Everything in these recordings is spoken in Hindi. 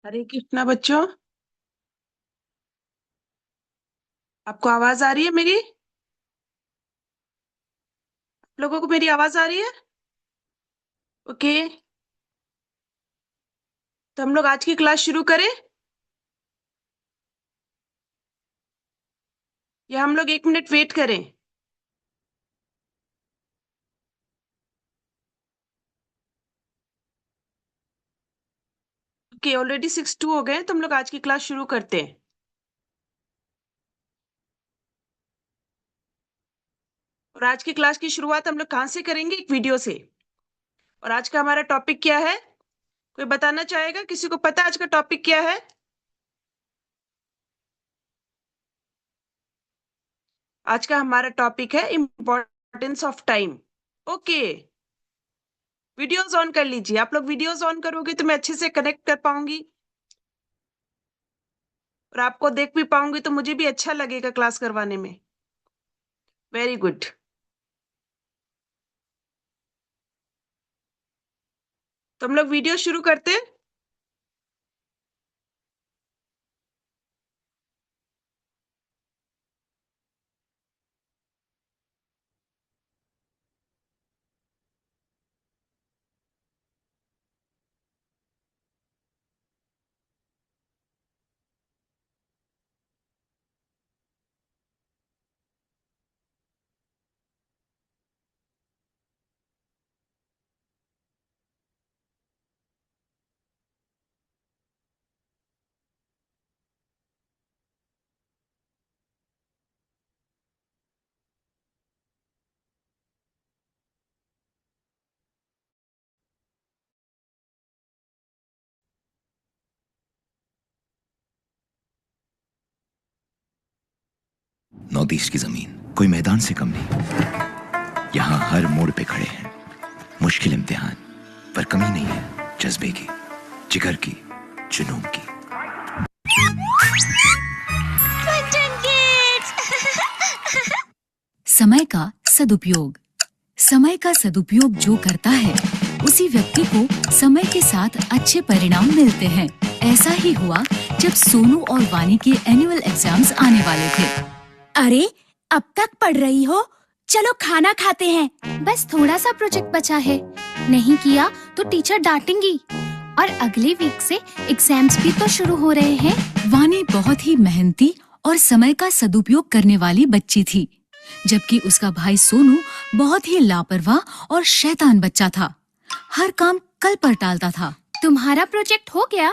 हरे कृष्णा बच्चों। आपको आवाज आ रही है मेरी? आप लोगों को मेरी आवाज आ रही है? ओके। तो हम लोग आज की क्लास शुरू करें या हम लोग 1 मिनट वेट करें? ओके, ऑलरेडी 6:02 हो गए हैं, तो हम लोग आज की क्लास शुरू करते हैं। और आज की क्लास की शुरुआत हम लोग कहाँ से करेंगे? एक वीडियो से। और आज का हमारा टॉपिक क्या है? कोई बताना चाहेगा? किसी को पता है आज का टॉपिक क्या है? आज का हमारा टॉपिक है importance of time. Okay, videos on कर लीजिए। आप लोग वीडियोस ऑन करोगे तो मैं अच्छे से कनेक्ट कर पाऊंगी और आपको देख भी पाऊंगी, तो मुझे भी अच्छा लगेगा क्लास करवाने में। Very good. तो हम लोग वीडियो शुरू करते हैं। नॉर्थ ईस्ट की जमीन कोई मैदान से कम नहीं। यहाँ हर मोड़ पे खड़े हैं मुश्किल इम्तिहान, पर कमी नहीं है जज्बे की, जिगर की, जुनून की। समय का सदुपयोग। समय का सदुपयोग जो करता है उसी व्यक्ति को समय के साथ अच्छे परिणाम मिलते हैं। ऐसा ही हुआ जब सोनू और वानी के एनुअल एग्जाम्स आने वाले थे। अरे, अब तक पढ़ रही हो? चलो खाना खाते हैं। बस थोड़ा सा प्रोजेक्ट बचा है, नहीं किया तो टीचर डांटेंगी। और अगले वीक से एग्जाम्स भी तो शुरू हो रहे हैं। वानी बहुत ही मेहनती और समय का सदुपयोग करने वाली बच्ची थी, जबकि उसका भाई सोनू बहुत ही लापरवाह और शैतान बच्चा था। हर काम कल पर टालता था। तुम्हारा प्रोजेक्ट हो गया?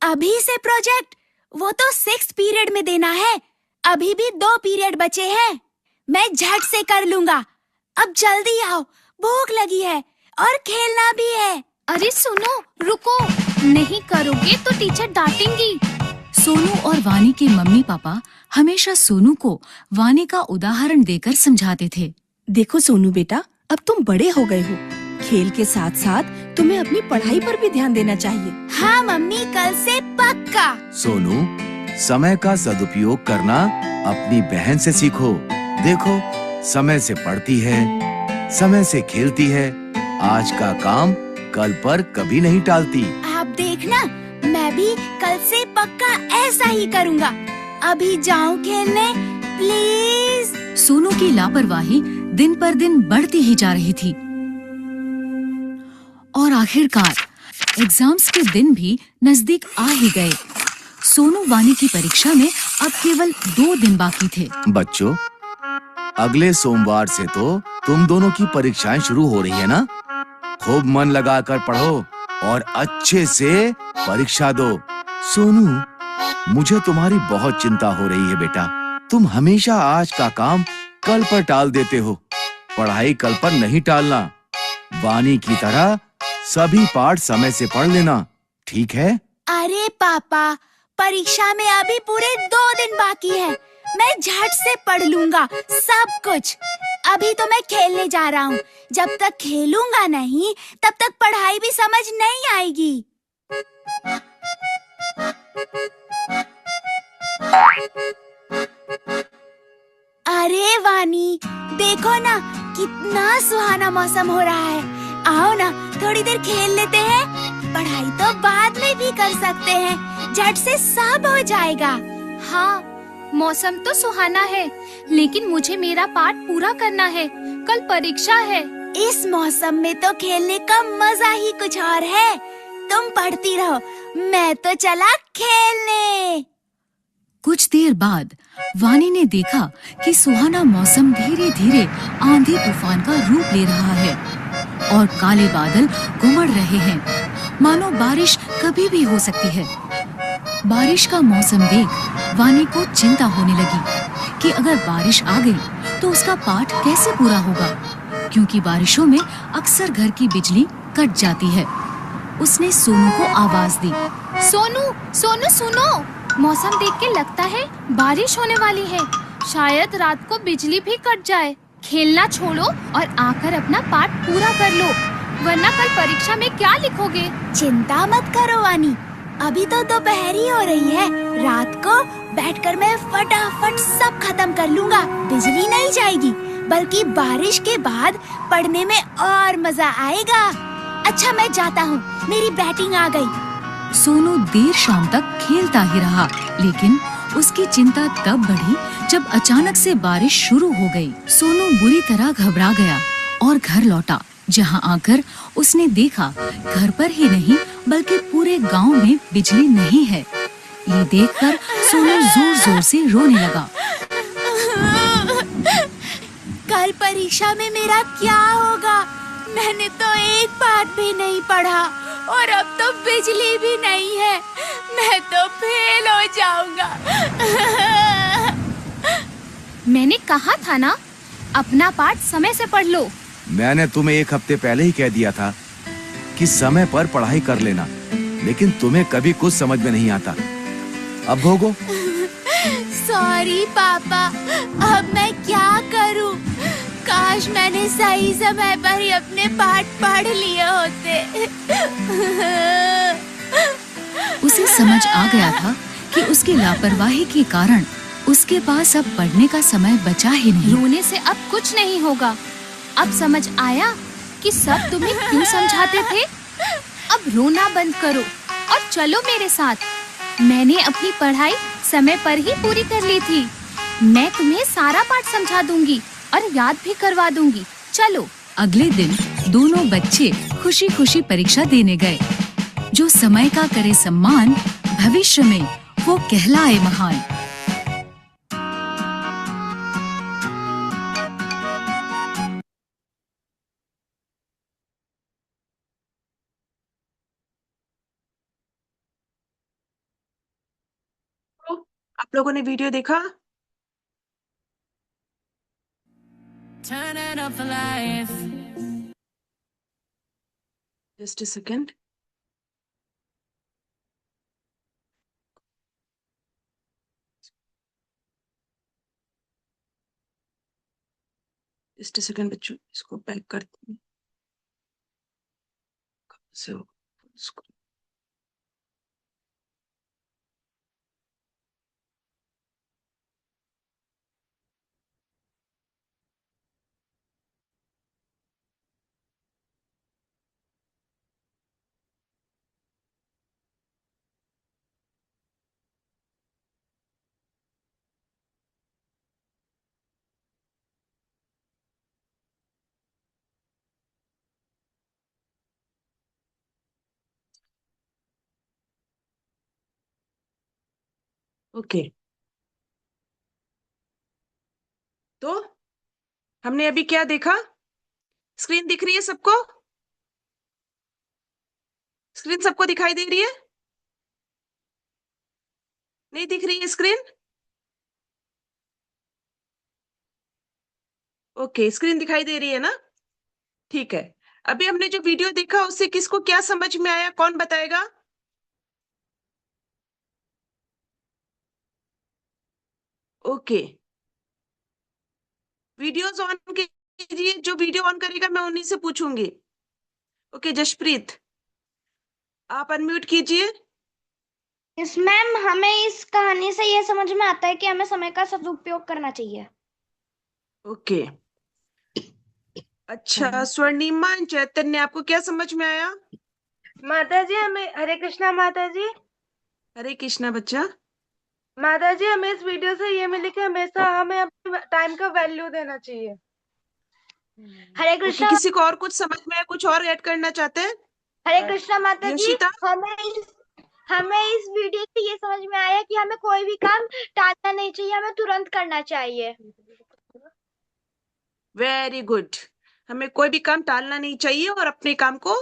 अभी से प्रोजेक्ट? वो तो 6th पीरियड में देना है। अभी भी 2 पीरियड बचे हैं। मैं झट से कर लूंगा। अब जल्दी आओ, भूख लगी है और खेलना भी है। अरे सुनो, रुको, नहीं करोगे तो टीचर डांटेंगी। सोनू और वानी के मम्मी पापा हमेशा सोनू को वानी का उदाहरण देकर समझाते थे। देखो सोनू बेटा, अब तुम बड़े हो गए हो। खेल के साथ साथ तुम्हें अपनी पढ़ाई पर भी ध्यान देना चाहिए। हाँ मम्मी, कल से पक्का। सोनू, समय का सदुपयोग करना अपनी बहन से सीखो। देखो, समय से पढ़ती है, समय से खेलती है, आज का काम कल पर कभी नहीं टालती। आप देखना, मैं भी कल से पक्का ऐसा ही करूँगा। अभी जाऊँ खेलने, प्लीज। सोनू की लापरवाही दिन पर दिन बढ़ती ही जा रही थी और आखिरकार एग्जाम्स के दिन भी नजदीक आ ही गए। सोनू वानी की परीक्षा में अब केवल 2 दिन बाकी थे। बच्चों, अगले सोमवार से तो तुम दोनों की परीक्षाएं शुरू हो रही है ना? खूब मन लगाकर पढ़ो और अच्छे से परीक्षा दो। सोनू, मुझे तुम्हारी बहुत चिंता हो रही है बेटा। तुम हमेशा आज का काम कल पर टाल देते हो। पढ़ाई कल पर नहीं टालना। वानी की तरह सभी पाठ समय से पढ़ लेना, ठीक है? अरे पापा, परीक्षा में अभी पूरे 2 दिन बाकी है। मैं झट से पढ़ लूंगा सब कुछ। अभी तो मैं खेलने जा रहा हूँ। जब तक खेलूंगा नहीं, तब तक पढ़ाई भी समझ नहीं आएगी। अरे वानी, देखो ना, कितना सुहाना मौसम हो रहा है। आओ ना, थोड़ी देर खेल लेते हैं। पढ़ाई तो बाद में भी कर सकते हैं, झट से सब हो जाएगा। हाँ, मौसम तो सुहाना है, लेकिन मुझे मेरा पाठ पूरा करना है, कल परीक्षा है। इस मौसम में तो खेलने का मजा ही कुछ और है। तुम पढ़ती रहो, मैं तो चला खेलने। कुछ देर बाद वानी ने देखा कि सुहाना मौसम धीरे धीरे आंधी तूफान का रूप ले रहा है और काले बादल घुमड़ रहे हैं, मानो बारिश कभी भी हो सकती है। बारिश का मौसम देख वानी को चिंता होने लगी कि अगर बारिश आ गई तो उसका पाठ कैसे पूरा होगा, क्योंकि बारिशों में अक्सर घर की बिजली कट जाती है। उसने सोनू को आवाज दी। सोनू, सोनू सुनो, मौसम देख के लगता है बारिश होने वाली है। शायद रात को बिजली भी कट जाए। खेलना छोड़ो और आकर अपना पाठ पूरा कर लो, वरना कल परीक्षा में क्या लिखोगे? चिंता मत करो वानी, अभी तो दोपहर ही हो रही है। रात को बैठकर मैं फटाफट सब खत्म कर लूँगा। बिजली नहीं जाएगी, बल्कि बारिश के बाद पढ़ने में और मजा आएगा। अच्छा, मैं जाता हूँ, मेरी बैटिंग आ गई। सोनू देर शाम तक खेलता ही रहा, लेकिन उसकी चिंता तब बढ़ी जब अचानक से बारिश शुरू हो गई। सोनू बुरी तरह घबरा गया और घर लौटा, जहां आकर उसने देखा घर पर ही नहीं बल्कि पूरे गांव में बिजली नहीं है। ये देखकर सोनू जोर जोर से रोने लगा। कल परीक्षा में मेरा क्या होगा? मैंने तो एक पाठ भी नहीं पढ़ा और अब तो बिजली भी नहीं है। मैं तो फेल हो जाऊंगा। मैंने कहा था ना, अपना पाठ समय से पढ़ लो। मैंने तुम्हें एक हफ्ते पहले ही कह दिया था कि समय पर पढ़ाई कर लेना, लेकिन तुम्हें कभी कुछ समझ में नहीं आता। अब भोगो। सॉरी पापा, अब मैं क्या करूं? काश मैंने सही समय पर ही अपने पाठ पढ़ लिए होते। उसे समझ आ गया था कि उसकी लापरवाही के कारण उसके पास अब पढ़ने का समय बचा ही नहीं। रोने से अब कुछ नहीं होगा। अब समझ आया कि सब तुम्हें क्यों समझाते थे। अब रोना बंद करो और चलो मेरे साथ। मैंने अपनी पढ़ाई समय पर ही पूरी कर ली थी। मैं तुम्हें सारा पाठ समझा दूंगी और याद भी करवा दूंगी। चलो। अगले दिन दोनों बच्चे खुशी खुशी परीक्षा देने गए। जो समय का करे सम्मान, भविष्य में वो कहलाए महान। तो आप लोगों ने वीडियो देखा? Turn it up for life. Just a second. Just a second बच्चों, इसको बैक करते हैं। से इसको ओके। तो हमने अभी क्या देखा? स्क्रीन दिख रही है सबको? स्क्रीन सबको दिखाई दे रही है? नहीं दिख रही है स्क्रीन? ओके, स्क्रीन दिखाई दे रही है ना? ठीक है। अभी हमने जो वीडियो देखा उससे किसको क्या समझ में आया, कौन बताएगा? ओके, वीडियोस ऑन कीजिए। जो वीडियो ऑन करेगा मैं उन्हीं से पूछूंगी। ओके, जशप्रीत आप अनम्यूट कीजिए। यस मैम, हमें इस कहानी से यह समझ में आता है कि हमें समय का सदुपयोग करना चाहिए। ओके, अच्छा स्वर्णिमा एंड चैतन्य, आपको क्या समझ में आया? माता जी हमें हरे कृष्णा माता जी। हरे कृष्णा बच्चा। माता जी हमें इस वीडियो से ये मिली कि हमेशा हमें अपने टाइम का वैल्यू देना चाहिए। हरे ओके, कृष्णा। किसी को और कुछ समझ में है, कुछ और ऐड करना चाहते हैं? हरे कृष्णा माता जी। योशिता। हमें इस वीडियो से ये समझ में आया कि हमें कोई भी काम टालना नहीं चाहिए, हमें तुरंत करना चाहिए। Very good. हमें कोई भी काम टालना नहीं चाहिए और अपने काम को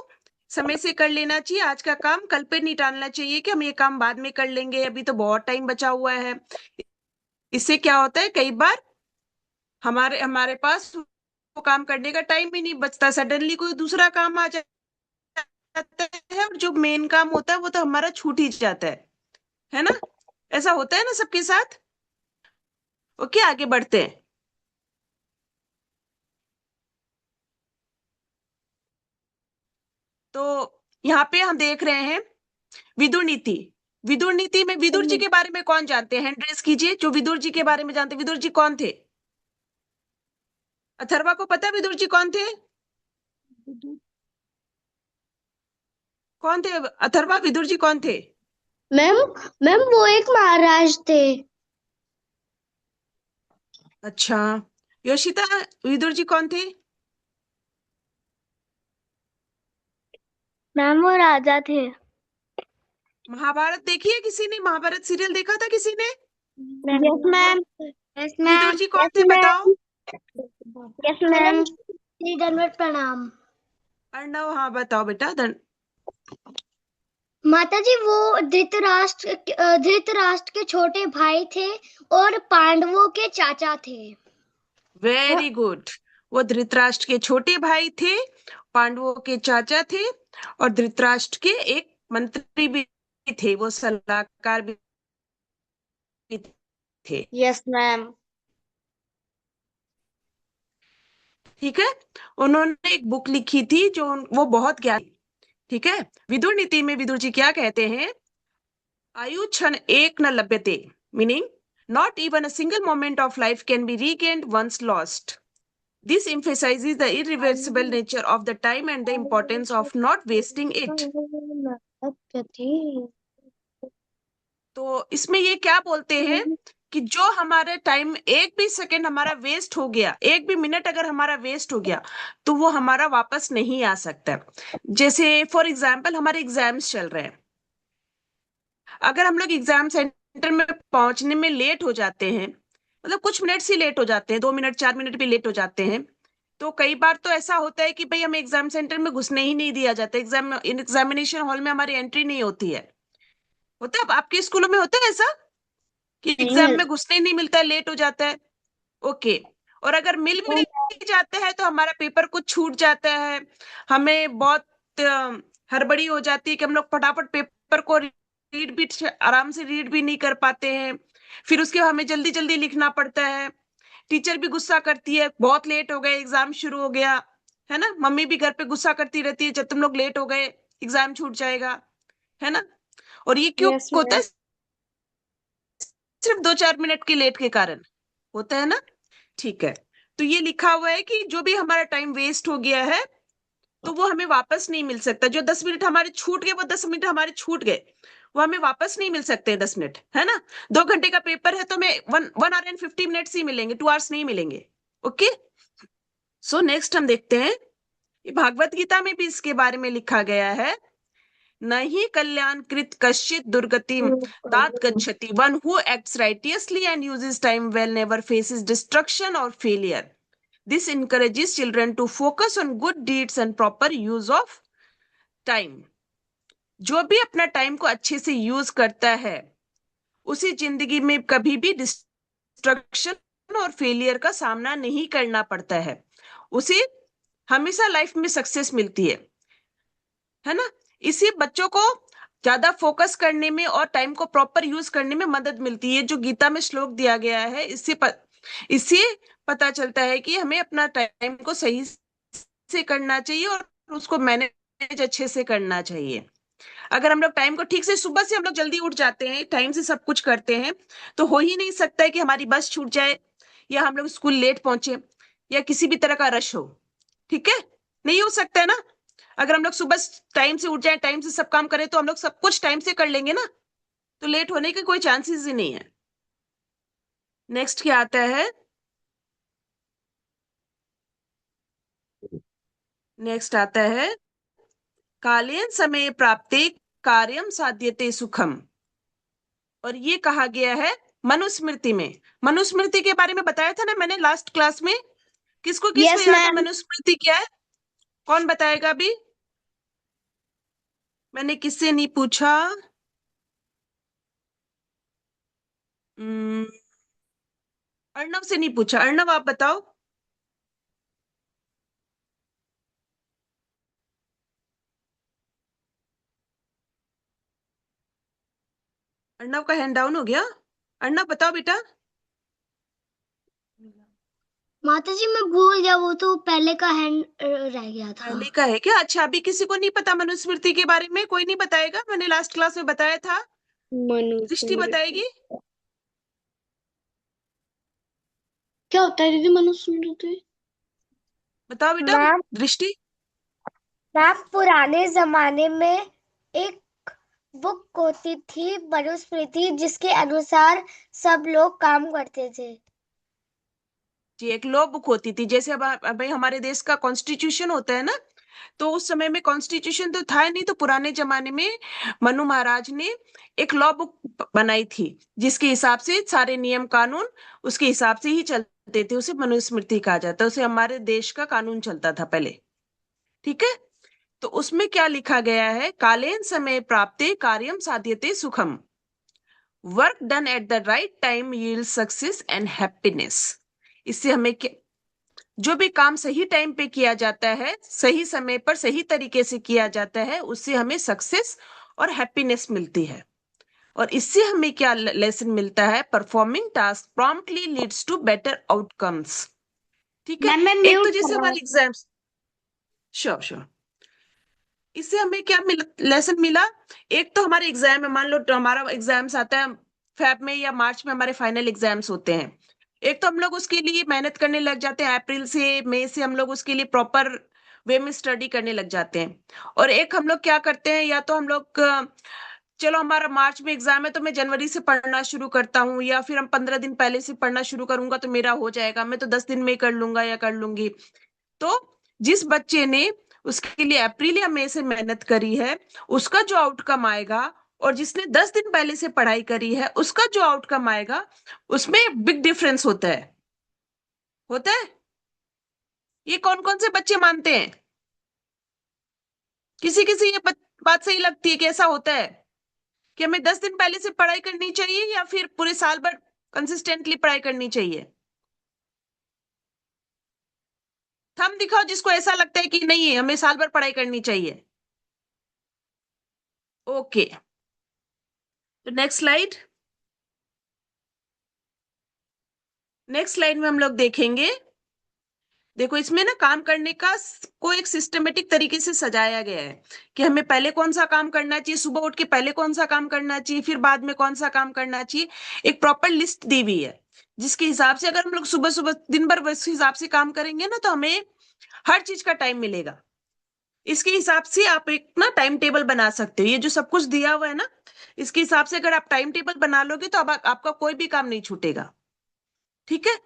समय से कर लेना चाहिए। आज का काम कल पे नहीं टालना चाहिए कि हम ये काम बाद में कर लेंगे, अभी तो बहुत टाइम बचा हुआ है। इससे क्या होता है, कई बार हमारे हमारे पास वो काम करने का टाइम भी नहीं बचता, सडनली कोई दूसरा काम आ जाता है और जो मेन काम होता है वो तो हमारा छूट ही जाता है ना? ऐसा होता है ना सबके साथ? ओके, आगे बढ़ते हैं। तो यहाँ पे हम देख रहे हैं विदुर नीति। विदुर नीति में विदुर जी के बारे में कौन जानते हैं? हैंड रेस कीजिए जो विदुर जी के बारे में जानते हैं। विदुर जी कौन थे? अथर्वा को पता है विदुर जी कौन थे? कौन थे अथर्वा, विदुर जी कौन थे? मैम मैम वो एक महाराज थे। अच्छा, योशिता, विदुर जी कौन थे? मैम वो राजा थे। महाभारत देखी है किसी ने? महाभारत सीरियल देखा था किसी ने? Yes ma'am. Yes ma'am. Vidur ji कौन यस थे बताओ? मैम। Yes ma'am. श्री दंडवत प्रणाम। अर्णव, हाँ बताओ बेटा। माता जी वो धृतराष्ट्र के छोटे भाई थे और पांडवों के चाचा थे। Very good. वो धृतराष्ट्र के छोटे भाई थे, पांडवों के चाचा थे और धृतराष्ट्र के एक मंत्री भी थे, वो सलाहकार भी थे। Yes ma'am. ठीक है। उन्होंने एक बुक लिखी थी जो वो बहुत ज्ञानी। ठीक है। विदुर नीति में विदुर जी क्या कहते हैं? आयु क्षण एक न लभ्यते, meaning not even a single moment of life can be regained once lost. This emphasizes the irreversible nature of the time and the importance of not wasting it. तो इसमें ये क्या बोलते हैं कि जो हमारा टाइम एक भी सेकंड हमारा वेस्ट हो गया, एक भी मिनट अगर हमारा वेस्ट हो गया, तो वो हमारा वापस नहीं आ सकता। जैसे फॉर एग्जाम्पल हमारे एग्जाम्स चल रहे हैं, अगर हम लोग एग्जाम सेंटर में पहुंचने में लेट हो जाते हैं, मतलब कुछ मिनट ही लेट हो जाते हैं, 2 मिनट 4 मिनट भी लेट हो जाते हैं, तो कई बार तो ऐसा होता है कि भाई हमें एग्जाम सेंटर में घुसने ही नहीं दिया जाता, एग्जामिनेशन हॉल में हमारी एंट्री नहीं होती है। होता है आपके स्कूलों में होता है ऐसा कि एग्जाम में घुसने ही नहीं मिलता है, लेट हो जाता है? ओके। और अगर मिल भी जाता है तो हमारा पेपर कुछ छूट जाता है, हमें बहुत हड़बड़ी हो जाती है कि हम लोग फटाफट पेपर को रीड भी आराम से रीड भी नहीं कर पाते हैं, फिर उसके हमें जल्दी जल्दी लिखना पड़ता है। टीचर भी गुस्सा करती है, बहुत लेट हो गए, एग्जाम शुरू हो गया, है ना? मम्मी भी घर पे गुस्सा करती रहती है, जब तुम लोग लेट हो गए एग्जाम छूट जाएगा, है ना? और ये क्यों होता है? सिर्फ 2-4 मिनट के लेट के कारण होता है ना? ठीक है। तो ये लिखा हुआ है कि जो भी हमारा टाइम वेस्ट हो गया है तो वो हमें वापस नहीं मिल सकता। जो 10 मिनट हमारे छूट गए, वो 10 मिनट हमारे छूट गए, वो हमें वापस नहीं मिल सकते 10 मिनट, है ना? 2 घंटे का पेपर है तो हमें 1 hour and 50 minutes ही मिलेंगे, 2 hours नहीं मिलेंगे। ओके। सो नेक्स्ट हम देखते हैं, ये भागवत गीता में भी इसके बारे में लिखा गया है। नहीं कल्याण कृत कश्चित दुर्गतिम तात गच्छति, one who acts righteously and uses time well never faces destruction और failure. This encourages children to focus on good deeds and proper use of time. जो भी अपना टाइम को अच्छे से यूज करता है उसी जिंदगी में कभी भी डिस्ट्रक्शन और फेलियर का सामना नहीं करना पड़ता है, उसे हमेशा लाइफ में सक्सेस मिलती है ना? इसी बच्चों को ज्यादा फोकस करने में और टाइम को प्रॉपर यूज करने में मदद मिलती है। जो गीता में श्लोक दिया गया है, इससे पता चलता है कि हमें अपना टाइम को सही से करना चाहिए और उसको मैनेज अच्छे से करना चाहिए। अगर हम लोग टाइम को ठीक से, सुबह से हम लोग जल्दी उठ जाते हैं, टाइम से सब कुछ करते हैं, तो हो ही नहीं सकता है कि हमारी बस छूट जाए या हम लोग स्कूल लेट पहुंचे या किसी भी तरह का रश हो। ठीक है, नहीं हो सकता है ना? अगर हम लोग सुबह टाइम से उठ जाए, टाइम से सब काम करें, तो हम लोग सब कुछ टाइम से कर लेंगे ना, तो लेट होने के कोई चांसेस ही नहीं है। नेक्स्ट क्या आता है? नेक्स्ट आता है कालेन समय प्राप्ते कार्यम साध्यते सुखम। और ये कहा गया है मनुस्मृति में। मनुस्मृति के बारे में बताया था ना मैंने लास्ट क्लास में। किसको किसको यस याद है मैम। मनुस्मृति क्या है? कौन बताएगा अभी? मैंने किससे नहीं पूछा? हम्म, अर्णव से नहीं पूछा। अर्णव आप बताओ। अर्णव का हैंड डाउन हो गया। अर्णव बताओ बेटा। माता जी मैं भूल गया, वो तो पहले का हैंड रह गया था। पहले का है क्या? अच्छा, अभी किसी को नहीं पता मनुस्मृति के बारे में? कोई नहीं बताएगा? मैंने लास्ट क्लास में बताया था। दृष्टि मनुस्मृति बताएगी। क्या होता है दीदी मनुस्मृति? बताओ बेटा। मैम दृष्टि। मैम पुराने जमाने में एक बुक होती थी मनुस्मृति, जिसके अनुसार सब लोग काम करते थे। जी, एक लॉ बुक होती थी। जैसे अब भाई हमारे देश का कॉन्स्टिट्यूशन होता है ना, तो उस समय में कॉन्स्टिट्यूशन तो था ही नहीं, तो पुराने जमाने में मनु महाराज ने एक लॉ बुक बनाई थी, जिसके हिसाब से सारे नियम कानून उसके हिसाब से ही चलते थे। उसे मनुस्मृति कहा जाता है। उसे हमारे देश का कानून चलता था पहले। ठीक है। तो उसमें क्या लिखा गया है? कालेन समय प्राप्ते कार्यम साध्यते सुखम। Work done at the right time yield success and happiness. इससे हमें जो भी काम सही टाइम पे किया जाता है, सही समय पर सही तरीके से किया जाता है, उससे हमें सक्सेस और हैप्पीनेस मिलती है। और इससे हमें क्या लेसन मिलता है? Performing task promptly leads to better outcomes. ठीक है। मैम मैं एक तो म्यूट जैसे कर रहा हमारे एग्जाम्स। Sure sure. इससे हमें क्या लेसन मिला? एक तो हमारे एग्जाम में, मान लो तो हमारा एग्जाम्स आता है फेब में या मार्च में, हमारे फाइनल एग्जाम्स होते हैं। एक तो हम लोग उसके लिए मेहनत करने लग जाते हैं, अप्रैल से मई से हम लोग उसके लिए प्रॉपर वे में स्टडी करने लग जाते हैं। और एक हम लोग क्या करते हैं, या तो हम लोग चलो हमारा मार्च में एग्जाम है तो मैं जनवरी से पढ़ना शुरू करता हूँ, या फिर हम 15 दिन पहले से पढ़ना शुरू करूंगा तो मेरा हो जाएगा, मैं तो 10 दिन में ही कर लूंगा या कर लूंगी। तो जिस बच्चे ने उसके लिए अप्रैल या मई से मेहनत करी है, उसका जो आउटकम आएगा, और जिसने 10 दिन पहले से पढ़ाई करी है, उसका जो आउटकम आएगा, उसमें बिग डिफरेंस होता है। होता है। ये कौन कौन से बच्चे मानते हैं? किसी किसी ये बात सही लगती है कि ऐसा होता है कि हमें 10 दिन पहले से पढ़ाई करनी चाहिए, या फिर पूरे साल भर कंसिस्टेंटली पढ़ाई करनी चाहिए? थंब दिखाओ जिसको ऐसा लगता है कि नहीं हमें साल भर पढ़ाई करनी चाहिए। ओके, तो नेक्स्ट स्लाइड। नेक्स्ट स्लाइड में हम लोग देखेंगे। देखो, इसमें ना काम करने का को एक सिस्टमेटिक तरीके से सजाया गया है कि हमें पहले कौन सा काम करना चाहिए, सुबह उठ के पहले कौन सा काम करना चाहिए, फिर बाद में कौन सा काम करना चाहिए। एक प्रॉपर लिस्ट दी हुई है, जिसके हिसाब से अगर हम लोग सुबह सुबह दिन भर उस हिसाब से काम करेंगे ना, तो हमें हर चीज का टाइम मिलेगा। इसके हिसाब से आप एक ना टाइम टेबल बना सकते हो। ये जो सब कुछ दिया हुआ है ना, इसके हिसाब से अगर आप टाइम टेबल बना लोगे तो अब आपका कोई भी काम नहीं छूटेगा। ठीक है।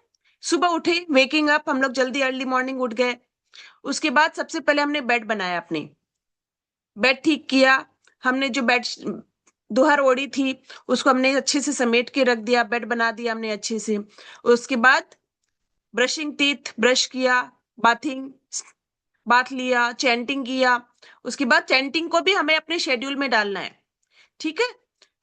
सुबह उठे, वेकिंग अप, हम लोग जल्दी अर्ली मॉर्निंग उठ गए। उसके बाद सबसे पहले हमने बेड बनाया, अपने बेड ठीक किया। हमने जो बेड दोहर ओढ़ी थी उसको हमने अच्छे से समेट के रख दिया, बेड बना दिया हमने अच्छे से। उसके बाद ब्रशिंग टीथ, ब्रश किया, बाथिंग, बाथ लिया, चैंटिंग किया। उसके बाद चैंटिंग को भी हमें अपने शेड्यूल में डालना है। ठीक है।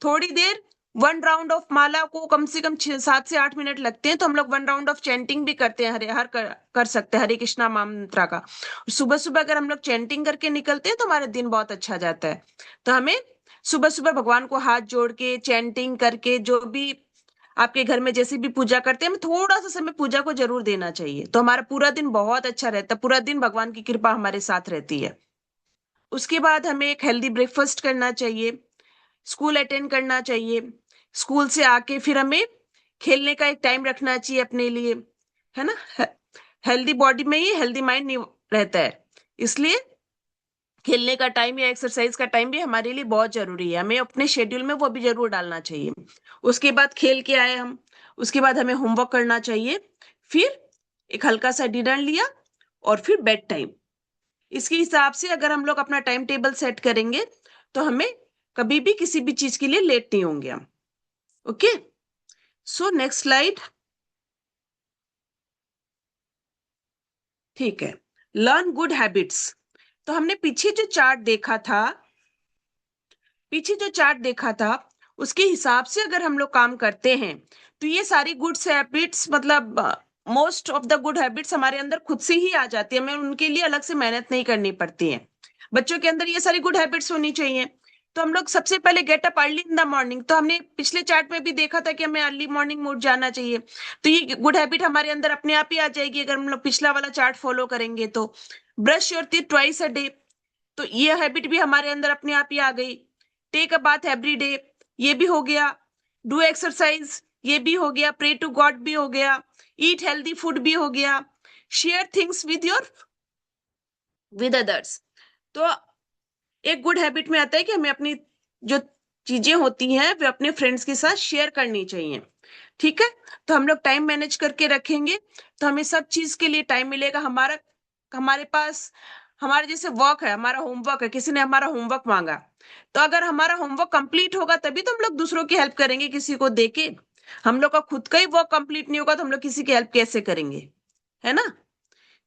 थोड़ी देर 1 राउंड ऑफ माला को कम से कम 7 से 8 मिनट लगते हैं, तो हम लोग 1 राउंड ऑफ चैंटिंग भी करते हैं, हर कर सकते हैं हरे कृष्णा मंत्रा का। सुबह सुबह अगर हम लोग चैंटिंग करके निकलते हैं तो हमारा दिन बहुत अच्छा जाता है। तो हमें सुबह सुबह भगवान को हाथ जोड़ के चैंटिंग करके, जो भी आपके घर में जैसे भी पूजा करते हैं, हमें थोड़ा सा समय पूजा को जरूर देना चाहिए, तो हमारा पूरा दिन बहुत अच्छा रहता है। पूरा दिन भगवान की कृपा हमारे साथ रहती है। उसके बाद हमें एक हेल्दी ब्रेकफास्ट करना चाहिए, स्कूल अटेंड करना चाहिए। स्कूल से आके फिर हमें खेलने का एक टाइम रखना चाहिए अपने लिए, है ना। हेल्दी बॉडी में ही हेल्दी माइंड नहीं रहता है। इसलिए खेलने का टाइम या एक्सरसाइज का टाइम भी हमारे लिए बहुत जरूरी है, हमें अपने शेड्यूल में वो भी जरूर डालना चाहिए। उसके बाद खेल के आए हम, उसके बाद हमें होमवर्क करना चाहिए, फिर एक हल्का सा डिनर लिया और फिर बेड टाइम। इसके हिसाब से अगर हम लोग अपना टाइम टेबल सेट करेंगे तो हमें कभी भी किसी भी चीज के लिए लेट नहीं होंगे हम। Okay, so next slide. ठीक है, लर्न गुड हैबिट्स। तो हमने पीछे जो चार्ट देखा था उसके हिसाब से अगर हम लोग काम करते हैं तो ये सारी गुड हैबिट्स, मतलब most of the good habits हमारे अंदर खुद से ही आ जाती है, हमें उनके लिए अलग से मेहनत नहीं करनी पड़ती है। बच्चों के अंदर ये सारी गुड हैबिट्स होनी चाहिए। तो हम लोग सबसे पहले get up early in the morning, तो हमने पिछले चार्ट में भी देखा था कि हमें अर्ली मॉर्निंग में उठ जाना चाहिए। तो ये गुड हैबिट हमारे अंदर अपने आप ही आ जाएगी अगर हम लोग पिछला वाला चार्ट फॉलो करेंगे तो। Brush your teeth twice a day, तो ये हैबिट भी हमारे अंदर अपने आप ही आ गई। Take a bath every day, ये भी हो गया। डू एक्सरसाइज, ये भी हो गया। प्रे टू गॉड भी हो गया। ईट हेल्दी फूड भी हो गया। Share things with others. तो एक गुड हैबिट में आता है कि हमें अपनी जो चीजें होती हैं वे अपने फ्रेंड्स के साथ शेयर करनी चाहिए। ठीक है, तो हम लोग टाइम मैनेज करके रखेंगे तो हमें सब चीज के लिए टाइम मिलेगा। हमारे पास हमारे जैसे वर्क है, हमारा होमवर्क है, किसी ने हमारा होमवर्क मांगा, तो अगर हमारा होमवर्क कंप्लीट होगा तभी तो हम लोग दूसरों की हेल्प करेंगे किसी को देके। हम लोग का खुद का ही वर्क कंप्लीट नहीं होगा तो हम लोग किसी की हेल्प कैसे करेंगे, है ना।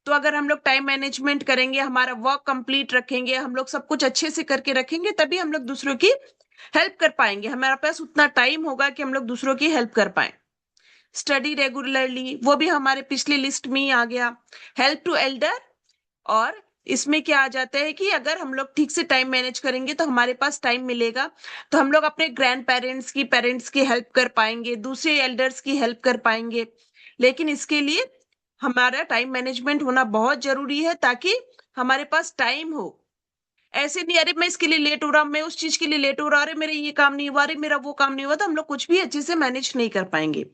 तो अगर हम लोग टाइम मैनेजमेंट करेंगे, हमारा वर्क कंप्लीट रखेंगे, हम लोग सब कुछ अच्छे से करके रखेंगे, तभी हम लोग दूसरों की हेल्प कर पाएंगे। हमारे पास उतना टाइम होगा कि हम लोग दूसरों की हेल्प कर पाए। स्टडी रेगुलरली, वो भी हमारे पिछली लिस्ट में ही आ गया। हेल्प टू एल्डर, और इसमें क्या आ जाता है कि अगर हम लोग ठीक से टाइम मैनेज करेंगे तो हमारे पास टाइम मिलेगा तो हम लोग अपने ग्रैंड पेरेंट्स की हेल्प कर पाएंगे, दूसरे एल्डर्स की हेल्प कर पाएंगे। लेकिन इसके लिए हमारा टाइम मैनेजमेंट होना बहुत जरूरी है ताकि हमारे पास टाइम हो। ऐसे नहीं अरे मैं इसके लिए लेट हो रहा, मैं उस चीज के लिए लेट हो रहा, अरे मेरे ये काम नहीं हुआ, अरे मेरा वो काम नहीं हुआ, तो हम लोग कुछ भी अच्छे से मैनेज नहीं कर पाएंगे।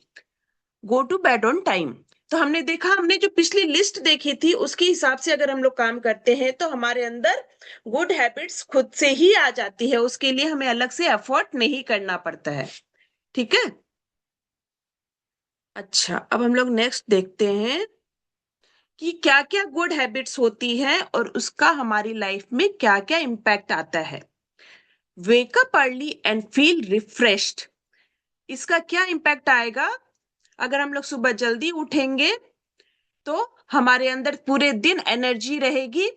Go to bed on time. तो हमने देखा, हमने जो पिछली लिस्ट देखी थी उसके हिसाब से अगर हम लोग काम करते हैं तो हमारे अंदर गुड हैबिट्स खुद से ही आ जाती है, उसके लिए हमें अलग से एफर्ट नहीं करना पड़ता है। ठीक है, अच्छा अब हम लोग नेक्स्ट देखते हैं कि क्या क्या गुड हैबिट्स होती है और उसका हमारी लाइफ में क्या क्या इम्पैक्ट आता है। Wake up early and feel refreshed, इसका क्या इम्पैक्ट आएगा। अगर हम लोग सुबह जल्दी उठेंगे तो हमारे अंदर पूरे दिन एनर्जी रहेगी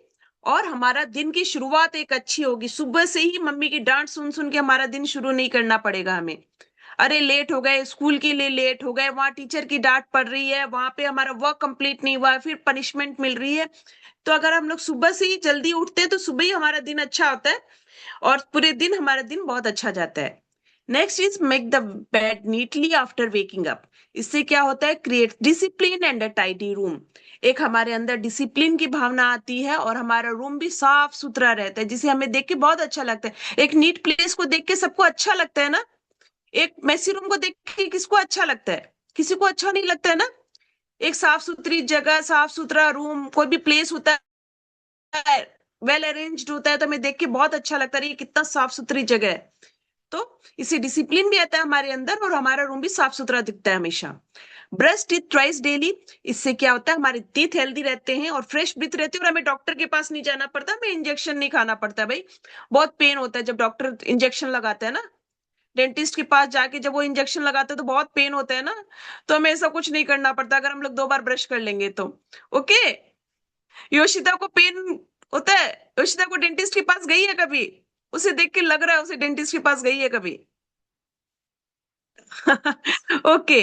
और हमारा दिन की शुरुआत एक अच्छी होगी। सुबह से ही मम्मी की डांट सुन सुन के हमारा दिन शुरू नहीं करना पड़ेगा हमें। अरे लेट हो गए, स्कूल के लिए लेट हो गए, वहां टीचर की डांट पड़ रही है, वहां पे हमारा वर्क कंप्लीट नहीं हुआ है, फिर पनिशमेंट मिल रही है। तो अगर हम लोग सुबह से ही जल्दी उठते हैं तो सुबह ही हमारा दिन अच्छा होता है और पूरे दिन हमारा दिन बहुत अच्छा जाता है। Next is make the bed neatly after waking up. इससे क्या होता है, create discipline and a tidy room. एक हमारे अंदर डिसिप्लिन की भावना आती है और हमारा रूम भी साफ सुथरा रहता है जिसे हमें देख के बहुत अच्छा लगता है। एक नीट प्लेस को देख के सबको अच्छा लगता है ना। एक मेसी रूम को देख के किसको अच्छा लगता है, किसी को अच्छा नहीं लगता है ना। एक साफ सुथरी जगह, साफ सुथरा रूम, कोई भी प्लेस होता है वेल अरेंज्ड होता है तो हमें देख के बहुत अच्छा लगता है ये कितना साफ सुथरी जगह है। तो इससे डिसिप्लिन भी आता है हमारे अंदर और हमारा रूम भी साफ सुथरा दिखता है हमेशा। ब्रश टीथ ट्वाइस डेली, इससे क्या होता है हमारे टीथ हेल्दी रहते हैं और फ्रेश ब्रीथ रहती है और हमें डॉक्टर के पास नहीं जाना पड़ता, हमें इंजेक्शन नहीं खाना पड़ता। भाई बहुत पेन होता है जब डॉक्टर इंजेक्शन लगाता है ना, डेंटिस्ट के पास जाके जब वो इंजेक्शन लगाते हैं तो बहुत पेन होता है ना। तो हमें ऐसा कुछ नहीं करना पड़ता अगर हम लोग 2 बार ब्रश कर लेंगे तो। ओके, योशिता को पेन होता है, योशिता को डेंटिस्ट के पास गई है कभी, उसे देख के लग रहा है उसे डेंटिस्ट के पास गई है कभी। Okay,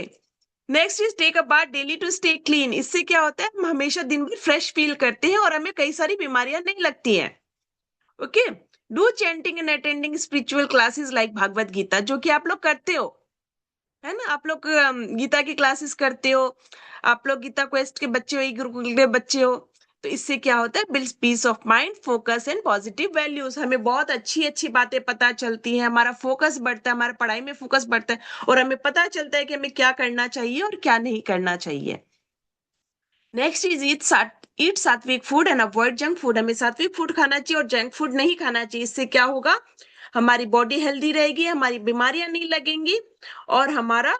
next is take a bath daily to stay clean. इससे क्या होता है हम हमेशा दिन भर फ्रेश फील करते हैं और हमें कई सारी बीमारियां नहीं लगती हैं। Okay, do chanting and attending spiritual classes like Bhagavad Gita, जो कि आप लोग करते हो, है ना। आप लोग गीता की क्लासेस करते हो, आप लोग गीता क्वेस्ट के बच्चे हो, ई गुरुकुल के बच्चे हो। तो इससे क्या होता है, builds peace of mind, focus and positive values. हमें बहुत अच्छी अच्छी बातें पता चलती हैं, हमारा फोकस बढ़ता है, हमारा पढ़ाई में फोकस बढ़ता है और हमें पता चलता है कि हमें क्या करना चाहिए और क्या नहीं करना चाहिए। नेक्स्ट इज ईट ईट सात्विक food and avoid junk food. हमें सात्विक फूड खाना चाहिए और जंक फूड नहीं खाना चाहिए। इससे क्या होगा, हमारी बॉडी हेल्दी रहेगी, हमारी बीमारियां नहीं लगेंगी और हमारा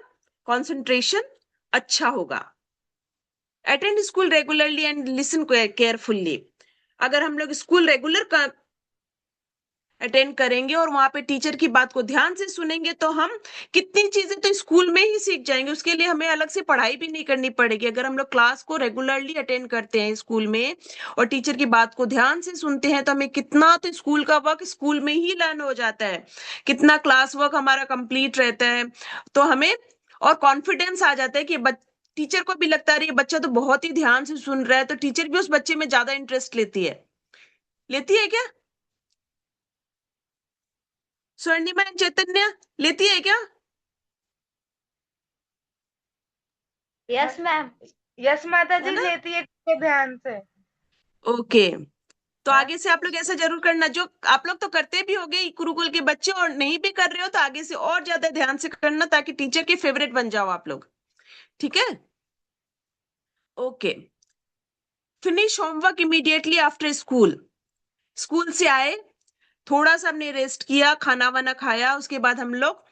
कंसंट्रेशन अच्छा होगा। Attend school regularly and listen carefully. अगर हम लोग स्कूल रेगुलर अटेंड करेंगे और वहां पे टीचर की बात को ध्यान से सुनेंगे तो हम कितनी चीजें तो स्कूल में ही सीख जाएंगे। उसके लिए हमें अलग से पढ़ाई भी नहीं करनी पड़ेगी। अगर हम लोग क्लास को रेगुलरली अटेंड करते हैं स्कूल में और टीचर की बात को ध्यान से सुनते हैं तो हमें कितना तो स्कूल का वर्क स्कूल में ही लर्न हो जाता है, कितना क्लास वर्क हमारा कंप्लीट रहता है। तो हमें और कॉन्फिडेंस आ जाता है कि टीचर को भी लगता है ये बच्चा तो बहुत ही ध्यान से सुन रहा है, तो टीचर भी उस बच्चे में ज्यादा इंटरेस्ट लेती है क्या? स्वर्णिमा एंड चैतन्य लेती है क्या? Yes ma'am. यस माता जी, है ना? लेती है ध्यान से। ओके, तो आगे से आप लोग ऐसा जरूर करना। जो आप लोग तो करते भी होगे गुरुकुल के बच्चे, और नहीं भी कर रहे हो तो आगे से और ज्यादा ध्यान से करना ताकि टीचर के फेवरेट बन जाओ आप लोग। ठीक है? Okay, finish homework immediately after school. School से आए, थोड़ा सा हमने रेस्ट किया, खाना वाना खाया, उसके बाद हम लोग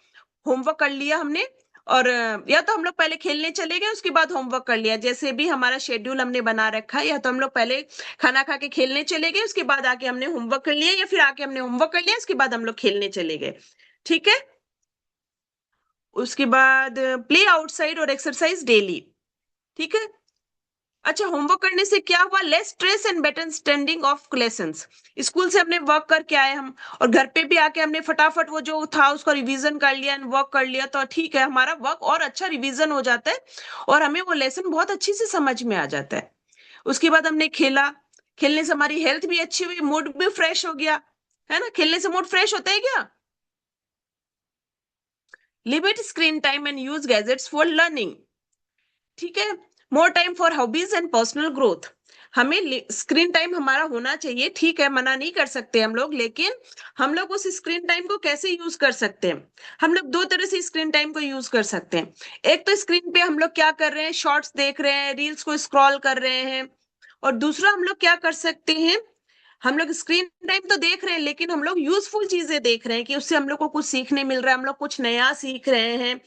होमवर्क कर लिया हमने। और या तो हम लोग पहले खेलने चले गए उसके बाद होमवर्क कर लिया, जैसे भी हमारा शेड्यूल हमने बना रखा है। या तो हम लोग पहले खाना खा के खेलने चले गए, उसके बाद आके हमने होमवर्क कर लिया, या फिर आके हमने होमवर्क कर लिया उसके बाद हम लोग खेलने चले गए। ठीक है? उसके बाद प्ले आउटसाइड और एक्सरसाइज डेली। ठीक है? अच्छा, होमवर्क करने से क्या हुआ, less stress and better understanding of lessons. School से हमने वर्क करके आए हम, और घर पे भी आके हमने फटाफट वो जो था उसको रिवीजन कर लिया एंड वर्क कर लिया, तो ठीक है, हमारा वर्क और अच्छा रिवीजन हो जाता है और हमें वो लेसन बहुत अच्छी से समझ में आ जाता है। उसके बाद हमने खेला, खेलने से हमारी हेल्थ भी अच्छी हुई, मूड भी फ्रेश हो गया, है ना? खेलने से मूड फ्रेश होता है क्या? Limit screen time and use gadgets for learning. ठीक है? More time for hobbies and personal growth. हमें स्क्रीन टाइम हमारा होना चाहिए, ठीक है, मना नहीं कर सकते हम लोग, लेकिन हम लोग उस स्क्रीन टाइम को कैसे यूज कर सकते हैं? हम लोग दो तरह से स्क्रीन टाइम को यूज कर सकते हैं। एक तो स्क्रीन पे हम लोग क्या कर रहे हैं, शॉर्ट्स देख रहे हैं, रील्स को स्क्रॉल कर रहे हैं। और दूसरा हम लोग क्या कर सकते हैं, हम लोग स्क्रीन टाइम तो देख रहे हैं लेकिन हम लोग यूजफुल चीजें देख रहे हैं कि उससे हम लोग को कुछ सीखने मिल रहा है, हम लोग कुछ नया सीख रहे हैं।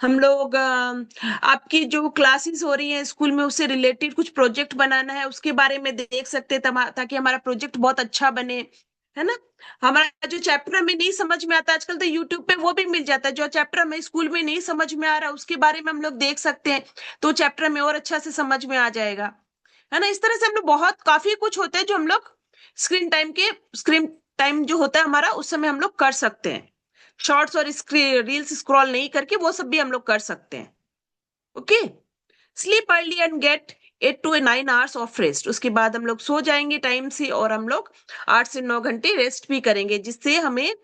हम लोग आपकी जो क्लासेस हो रही है स्कूल में उससे रिलेटेड कुछ प्रोजेक्ट बनाना है उसके बारे में देख सकते हैं, ताकि हमारा प्रोजेक्ट बहुत अच्छा बने, है ना? हमारा जो चैप्टर हमें नहीं समझ में आता, आजकल तो यूट्यूब पे वो भी मिल जाता है, जो चैप्टर हमें स्कूल में नहीं समझ में आ रहा उसके बारे में हम लोग देख सकते हैं, तो चैप्टर में और अच्छा से समझ में आ जाएगा, है ना? इस तरह से हम लोग बहुत काफी कुछ होता है जो हम लोग स्क्रीन टाइम जो होता है हमारा उस समय हम लोग कर सकते हैं। शॉर्ट्स और रील्स स्क्रॉल नहीं करके वो सब भी हम लोग कर सकते हैं। Okay, sleep early and get 8 to 9 hours of rest. उसके बाद हम लोग सो जाएंगे टाइम से और हम लोग 8 से 9 घंटे रेस्ट भी करेंगे, जिससे हमें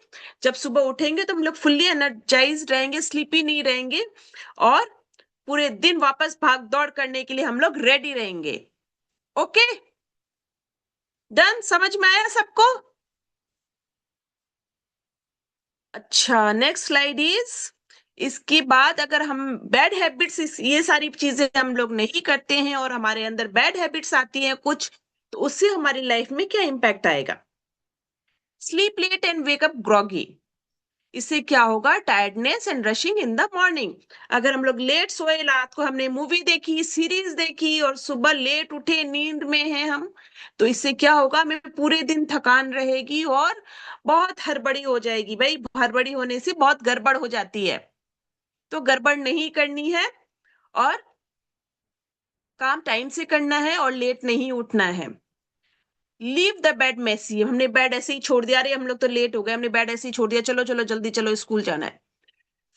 जब सुबह उठेंगे तो हम लोग फुल्ली एनर्जाइज रहेंगे, स्लीपी नहीं रहेंगे और पूरे दिन वापस भाग दौड़ करने के लिए हम लोग रेडी रहेंगे। Okay, done? समझ में आया सबको? अच्छा, नेक्स्ट स्लाइड इज, इसके बाद अगर हम बैड हैबिट्स, ये सारी चीजें हम लोग नहीं करते हैं और हमारे अंदर बैड हैबिट्स आती हैं कुछ, तो उससे हमारी लाइफ में क्या इम्पैक्ट आएगा? Sleep late and wake up groggy. इससे क्या होगा, tiredness and rushing in the morning. अगर हम लोग लेट सोए, रात को हमने मूवी देखी, सीरीज देखी और सुबह लेट उठे, नींद में हैं हम, तो इससे क्या होगा, हमें पूरे दिन थकान रहेगी और बहुत हड़बड़ी हो जाएगी। भाई, हड़बड़ी होने से बहुत गड़बड़ हो जाती है, तो गड़बड़ नहीं करनी है और काम टाइम से करना है और लेट नहीं उठना है। Leave the bed messy. हमने बेड ऐसे ही छोड़ दिया, अरे हम लोग तो लेट हो गए, हमने बेड ऐसे ही छोड़ दिया, चलो चलो जल्दी चलो स्कूल जाना है।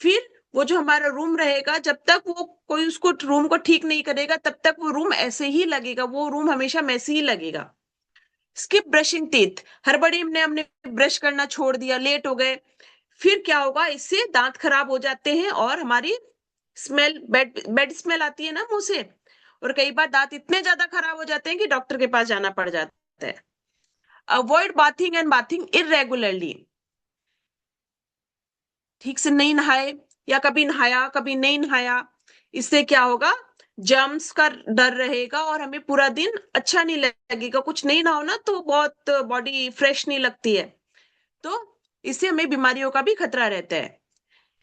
फिर वो जो हमारा रूम रहेगा, जब तक वो कोई उसको रूम को ठीक नहीं करेगा तब तक वो रूम ऐसे ही लगेगा, वो रूम हमेशा मैसी ही लगेगा। Skip brushing teeth. हड़बड़ी में हमने ब्रश करना छोड़ दिया, लेट हो गए, फिर क्या होगा, इससे दांत खराब हो जाते हैं और हमारी स्मेल, बेड स्मेल आती है ना मुंह से, और कई बार दांत इतने ज्यादा खराब हो जाते हैं कि डॉक्टर के पास जाना पड़ जाता है। Avoid bathing and bathing irregularly. ठीक से नहीं नहाए या कभी नहाया कभी नहीं नहाया, इससे क्या होगा, जर्म्स का डर रहेगा और हमें पूरा दिन अच्छा नहीं लगेगा। कुछ नहीं ना हो ना तो बहुत बॉडी फ्रेश नहीं लगती है, तो इससे हमें बीमारियों का भी खतरा रहता है।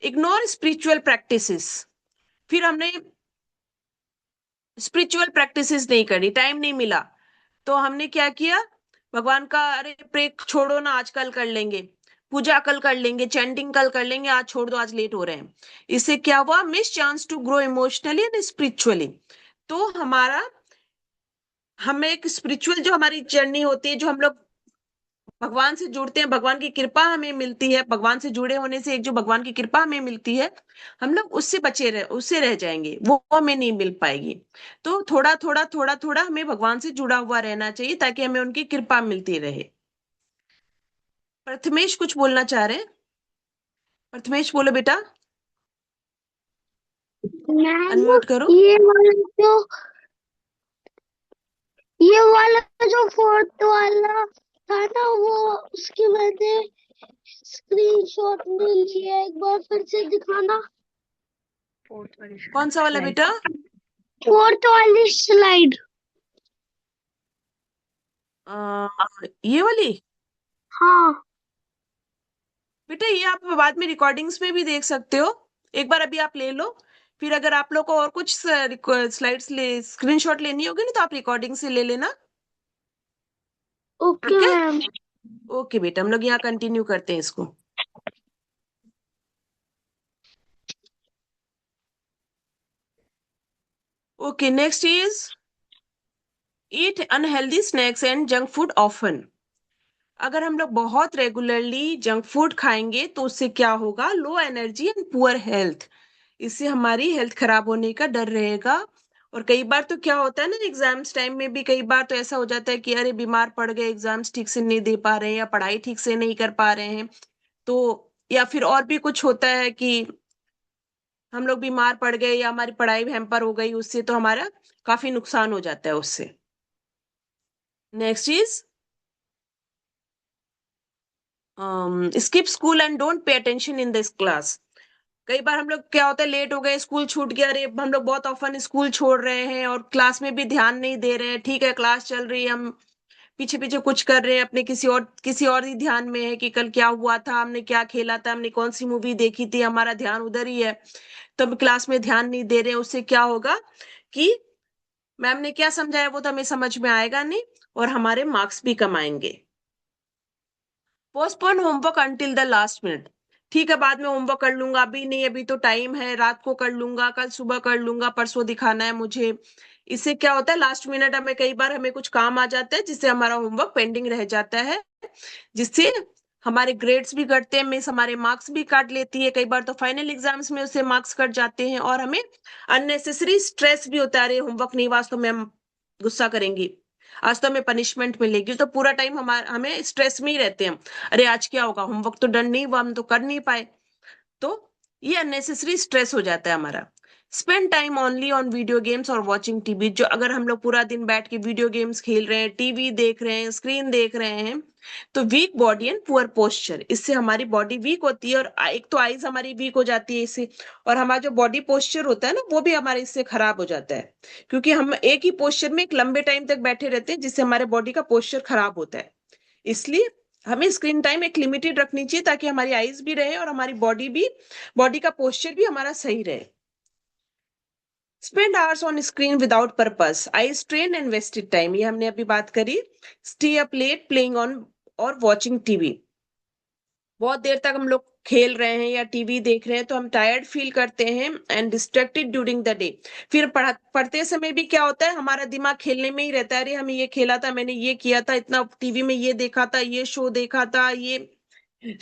Ignore spiritual practices. फिर हमने स्पिरिचुअल प्रैक्टिसेस नहीं करी, टाइम नहीं मिला, तो हमने क्या किया, भगवान का अरे प्रे छोड़ो ना, आज कल कर लेंगे, पूजा कल कर लेंगे, चैंटिंग कल कर लेंगे, आज छोड़ दो, आज लेट हो रहे हैं। इससे क्या हुआ, miss chance to grow emotionally and spiritually. तो हमें एक स्पिरिचुअल जो हमारी जर्नी होती है, जो हम लोग भगवान से जुड़ते हैं, भगवान की कृपा हमें मिलती है, भगवान से जुड़े होने से एक जो भगवान की कृपा हमें मिलती है, हम लोग उससे रह जाएंगे, वो हमें नहीं मिल पाएगी। तो थोड़ा थोड़ा थोड़ा थोड़ा हमें भगवान से जुड़ा हुआ रहना चाहिए ताकि हमें उनकी कृपा मिलती रहे। प्रथमेश कुछ बोलना चाह रहे हैं? प्रथमेश बोलो बेटा, अनम्यूट करो। ये वाला जो फोर्थ वाला था ना, वो उसकी मैंने स्क्रीनशॉट ले लिया, एक बार फिर से दिखाना। कौन सा वाला बेटा? फोर्थ वाली स्लाइड। ये वाली? हाँ। बेटा ये आप बाद में रिकॉर्डिंग्स में भी देख सकते हो, एक बार अभी आप ले लो, फिर अगर आप लोग को और कुछ स्लाइड्स स्क्रीनशॉट लेनी होगी ना तो आप रिकॉर्डिंग से ले लेना। ओके ठीक है, मैम। ओके बेटा, हम लोग यहाँ कंटिन्यू करते हैं इसको। Okay, next is eat unhealthy snacks and junk food often. अगर हम लोग बहुत रेगुलरली जंक फूड खाएंगे तो उससे क्या होगा, low energy and poor health. इससे हमारी हेल्थ खराब होने का डर रहेगा। और कई बार तो क्या होता है ना, एग्जाम्स टाइम में भी कई बार तो ऐसा हो जाता है कि अरे बीमार पड़ गए, एग्जाम्स ठीक से नहीं दे पा रहे हैं या पढ़ाई ठीक से नहीं कर पा रहे हैं, तो या फिर और भी कुछ होता है कि हम लोग बीमार पड़ गए या हमारी पढ़ाई हैम्पर हो गई, उससे तो हमारा काफी नुकसान हो जाता है उससे। Next is skip school and don't pay attention in this class. कई बार हम लोग क्या होता है, लेट हो गए, स्कूल छूट गया, अरे हम लोग बहुत ऑफन स्कूल छोड़ रहे हैं और क्लास में भी ध्यान नहीं दे रहे हैं। ठीक है, क्लास चल रही है, हम पीछे पीछे कुछ कर रहे हैं, अपने किसी और ही ध्यान में है कि कल क्या हुआ था, हमने क्या खेला था, हमने कौन सी मूवी देखी थी, हमारा ध्यान उधर ही है, तो हम क्लास में ध्यान नहीं दे रहे हैं। उससे क्या होगा कि मैम ने क्या समझाया वो तो हमें समझ में आएगा नहीं और हमारे मार्क्स भी कम आएंगे। Postpone homework until the last minute. ठीक है, बाद में होमवर्क कर लूंगा, अभी नहीं, अभी तो टाइम है, रात को कर लूंगा, कल सुबह कर लूंगा, परसों दिखाना है मुझे। इससे क्या होता है, लास्ट मिनट हमें कई बार हमें कुछ काम आ जाता है जिससे हमारा होमवर्क पेंडिंग रह जाता है, जिससे हमारे ग्रेड्स भी घटते हैं, मिस हमारे मार्क्स भी काट लेती है, कई बार तो फाइनल एग्जाम्स में उससे मार्क्स कट जाते हैं और हमें अननेसेसरी स्ट्रेस भी होता है, अरे होमवर्क नहीं हुआ आज तो मैम गुस्सा करेंगी, आज तो हमें पनिशमेंट मिलेगी, तो पूरा टाइम हमें स्ट्रेस में ही रहते हैं, अरे आज क्या होगा, होमवर्क तो डन नहीं हुआ, हम तो कर नहीं पाए, तो ये अननेसेसरी स्ट्रेस हो जाता है हमारा। Spend time only on video games और वॉचिंग टीवी। जो अगर हम लोग पूरा दिन बैठ के वीडियो गेम्स खेल रहे हैं, टीवी देख रहे हैं, स्क्रीन देख रहे हैं, तो weak body and poor posture, इससे हमारी बॉडी वीक होती है और एक तो आईज हमारी वीक हो जाती है इससे, और हमारा जो बॉडी पोस्चर होता है ना वो भी हमारे इससे खराब हो जाता है, क्योंकि हम एक ही पोस्चर में एक लंबे टाइम तक बैठे रहते हैं जिससे हमारे बॉडी का पोस्चर खराब होता है। इसलिए हमें स्क्रीन टाइम एक लिमिटेड रखनी चाहिए ताकि हमारी आईज भी रहे और हमारी बॉडी का पोस्चर भी हमारा सही रहे। Spend hours on screen without purpose, eye strain and wasted time, ये हमने अभी बात करी। Stay up late playing on और वॉचिंग टीवी, बहुत देर तक हम लोग खेल रहे हैं या टीवी देख रहे हैं तो हम टायर्ड फील करते हैं and distracted during the day. फिर पढ़ते समय भी क्या होता है, हमारा दिमाग खेलने में ही रहता है, अरे हमें ये खेला था, मैंने ये किया था, इतना टीवी में ये देखा था, ये शो देखा था, ये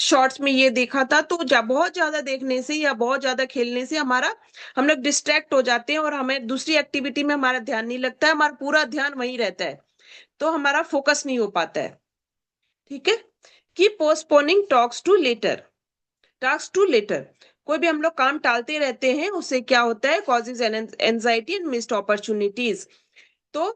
शॉर्ट्स में ये देखा था, तो बहुत ज्यादा देखने से या बहुत ज्यादा खेलने से हम लोग डिस्ट्रैक्ट हो जाते हैं और हमें दूसरी एक्टिविटी में हमारा ध्यान नहीं लगता है, हमारा पूरा ध्यान वहीं रहता है, तो हमारा फोकस नहीं हो पाता है। ठीक है, keep postponing task to later, कोई भी हम लोग काम टालते रहते हैं, उससे क्या होता है, causes anxiety and missed opportunities. तो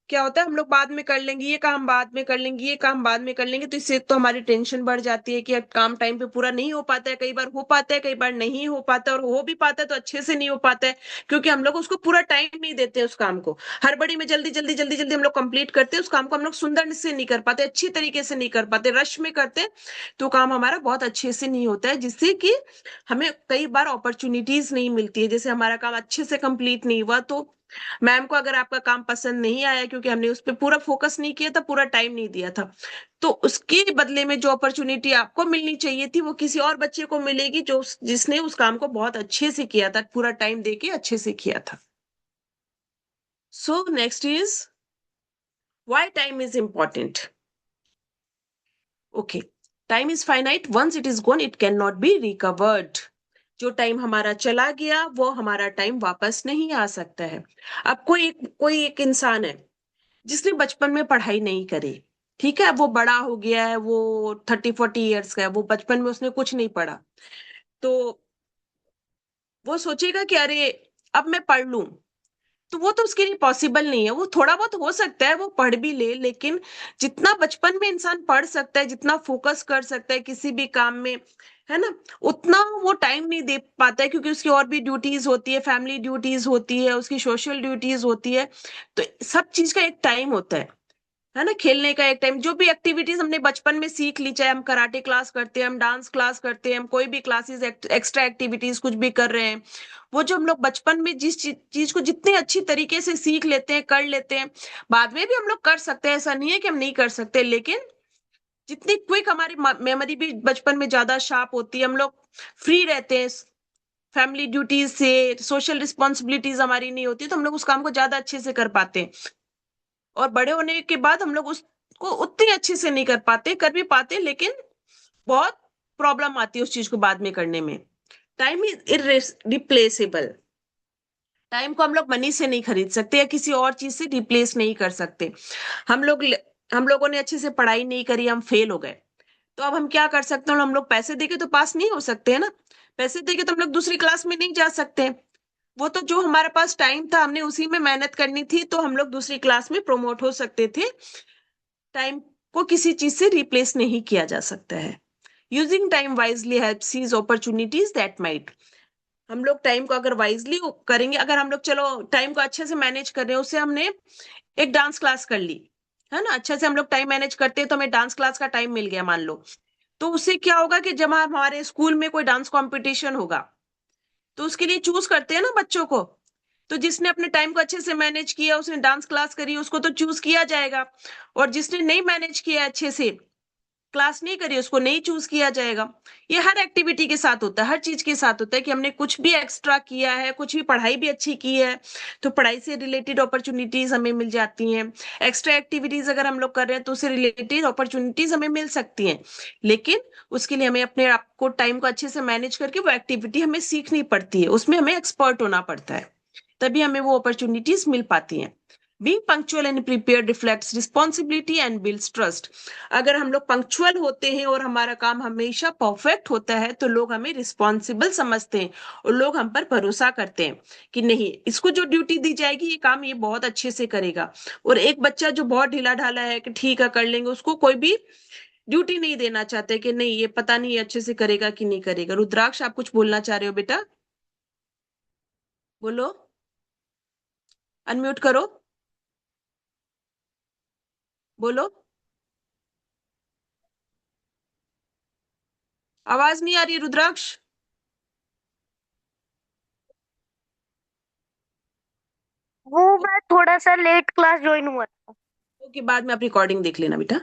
क्या होता है, हम लोग बाद में कर लेंगे, ये काम बाद में कर लेंगे, ये काम बाद में कर लेंगे, तो इससे तो हमारी टेंशन बढ़ जाती है कि अब काम टाइम पे पूरा नहीं हो पाता है, कई बार हो पाता है, कई बार नहीं हो पाता है, और हो भी पाता है तो अच्छे से नहीं हो पाता है, क्योंकि हम लोग उसको पूरा टाइम नहीं देते उस काम को। हड़बड़ी में जल्दी जल्दी जल्दी जल्दी हम लोग कंप्लीट करते हैं, उस काम को हम लोग सुंदर से नहीं कर पाते, अच्छी तरीके से नहीं कर पाते, रश में करते हैं, तो काम हमारा बहुत अच्छे से नहीं होता है, जिससे कि हमें कई बार अपॉर्चुनिटीज नहीं मिलती है। जैसे हमारा काम अच्छे से कंप्लीट नहीं हुआ, तो मैम को अगर आपका काम पसंद नहीं आया क्योंकि हमने उस पर पूरा फोकस नहीं किया था, पूरा टाइम नहीं दिया था, तो उसके बदले में जो अपॉर्चुनिटी आपको मिलनी चाहिए थी वो किसी और बच्चे को मिलेगी जो जिसने उस काम को बहुत अच्छे से किया था, पूरा टाइम देके अच्छे से किया था। So next is why time is important. Okay, time is finite, once it is gone it can not be recovered. जो टाइम हमारा चला गया वो हमारा टाइम वापस नहीं आ सकता है। अब कोई एक इंसान है जिसने बचपन में पढ़ाई नहीं करी, ठीक है, वो बड़ा हो गया है, वो 30-40 ईयर्स का है, वो बचपन में उसने कुछ नहीं पढ़ा, तो वो सोचेगा कि अरे अब मैं पढ़ लूं, तो वो तो उसके लिए पॉसिबल नहीं है। वो थोड़ा बहुत हो सकता है वो पढ़ भी ले, लेकिन जितना बचपन में इंसान पढ़ सकता है, जितना फोकस कर सकता है किसी भी काम में, है ना, उतना वो टाइम नहीं दे पाता है, क्योंकि उसकी और भी ड्यूटीज होती है, फैमिली ड्यूटीज होती है, उसकी सोशल ड्यूटीज होती है, तो सब चीज का एक टाइम होता है ना, खेलने का एक टाइम। जो भी एक्टिविटीज हमने बचपन में सीख ली, चाहे हम कराटे क्लास करते हैं, हम डांस क्लास करते हैं, हम कोई भी क्लासेस एक्स्ट्रा एक्टिविटीज कुछ भी कर रहे हैं, वो जो हम लोग बचपन में जिस चीज को जितने अच्छी तरीके से सीख लेते हैं, कर लेते हैं, बाद में भी हम लोग कर सकते हैं, ऐसा नहीं है कि हम नहीं कर सकते, लेकिन जितनी क्विक हमारी मेमोरी भी बचपन में ज्यादा शार्प होती है, हम लोग फ्री रहते हैं फैमिली ड्यूटीज से, सोशल रिस्पॉन्सिबिलिटीज हमारी नहीं होती, तो हम लोग उस काम को ज्यादा अच्छे से कर पाते हैं। और बड़े होने के बाद हम लोग उसको उतनी अच्छे से नहीं कर पाते, कर भी पाते लेकिन बहुत प्रॉब्लम आती है उस चीज को बाद में करने में। Time is irreplaceable. टाइम को हम लोग मनी से नहीं खरीद सकते या किसी और चीज से रिप्लेस नहीं कर सकते। हम लोगों ने अच्छे से पढ़ाई नहीं करी, हम फेल हो गए, तो अब हम क्या कर सकते हैं, हम लोग पैसे देके तो पास नहीं हो सकते है ना, पैसे देके तो हम लोग दूसरी क्लास में नहीं जा सकते। वो तो जो हमारे पास टाइम था हमने उसी में मेहनत करनी थी, तो हम लोग दूसरी क्लास में प्रमोट हो सकते थे। टाइम को किसी चीज से रिप्लेस नहीं किया जा सकता है। Using time wisely help seize opportunities that might. हम लोग टाइम को अगर वाइजली करेंगे, अगर हम लोग चलो टाइम को अच्छे से मैनेज कर रहे हैं, उससे हमने एक डांस क्लास कर ली, है ना, अच्छे से हम लोग टाइम मैनेज करते हैं, तो हमें डांस क्लास का टाइम मिल गया मान लो, तो उससे क्या होगा कि जब हमारे स्कूल में कोई डांस कंपटीशन होगा, तो उसके लिए चूज करते हैं ना बच्चों को, तो जिसने अपने टाइम को अच्छे से मैनेज किया, उसने डांस क्लास करी, उसको तो चूज किया जाएगा, और जिसने नहीं मैनेज किया अच्छे से, क्लास नहीं करी, उसको नहीं चूज किया जाएगा। ये हर एक्टिविटी के साथ होता है, हर चीज के साथ होता है कि हमने कुछ भी एक्स्ट्रा किया है, कुछ भी पढ़ाई भी अच्छी की है, तो पढ़ाई से रिलेटेड अपॉर्चुनिटीज हमें मिल जाती हैं। एक्स्ट्रा एक्टिविटीज अगर हम लोग कर रहे हैं तो उससे रिलेटेड अपॉर्चुनिटीज हमें मिल सकती हैं, लेकिन उसके लिए हमें अपने आप को टाइम को अच्छे से मैनेज करके वो एक्टिविटी हमें सीखनी पड़ती है, उसमें हमें एक्सपर्ट होना पड़ता है, तभी हमें वो अपॉर्चुनिटीज मिल पाती हैं। Being punctual and prepared reflects responsibility and builds trust. अगर हम लोग पंक्चुअल होते हैं और हमारा काम हमेशा परफेक्ट होता है, तो लोग हमें रिस्पॉन्सिबल समझते हैं और लोग हम पर भरोसा करते हैं कि नहीं, इसको जो ड्यूटी दी जाएगी ये काम ये बहुत अच्छे से करेगा। और एक बच्चा जो बहुत ढीला ढाला है कि ठीक है कर लेंगे, उसको कोई भी ड्यूटी नहीं देना चाहते कि नहीं ये पता नहीं अच्छे से करेगा कि नहीं करेगा। रुद्राक्ष, आप कुछ बोलना चाह रहे हो बेटा? बोलो, अनम्यूट करो, बोलो, आवाज नहीं आ रही रुद्राक्ष। वो मैं थोड़ा सा लेट क्लास ज्वाइन हुआ था। ओके, बाद में आप रिकॉर्डिंग देख लेना बेटा।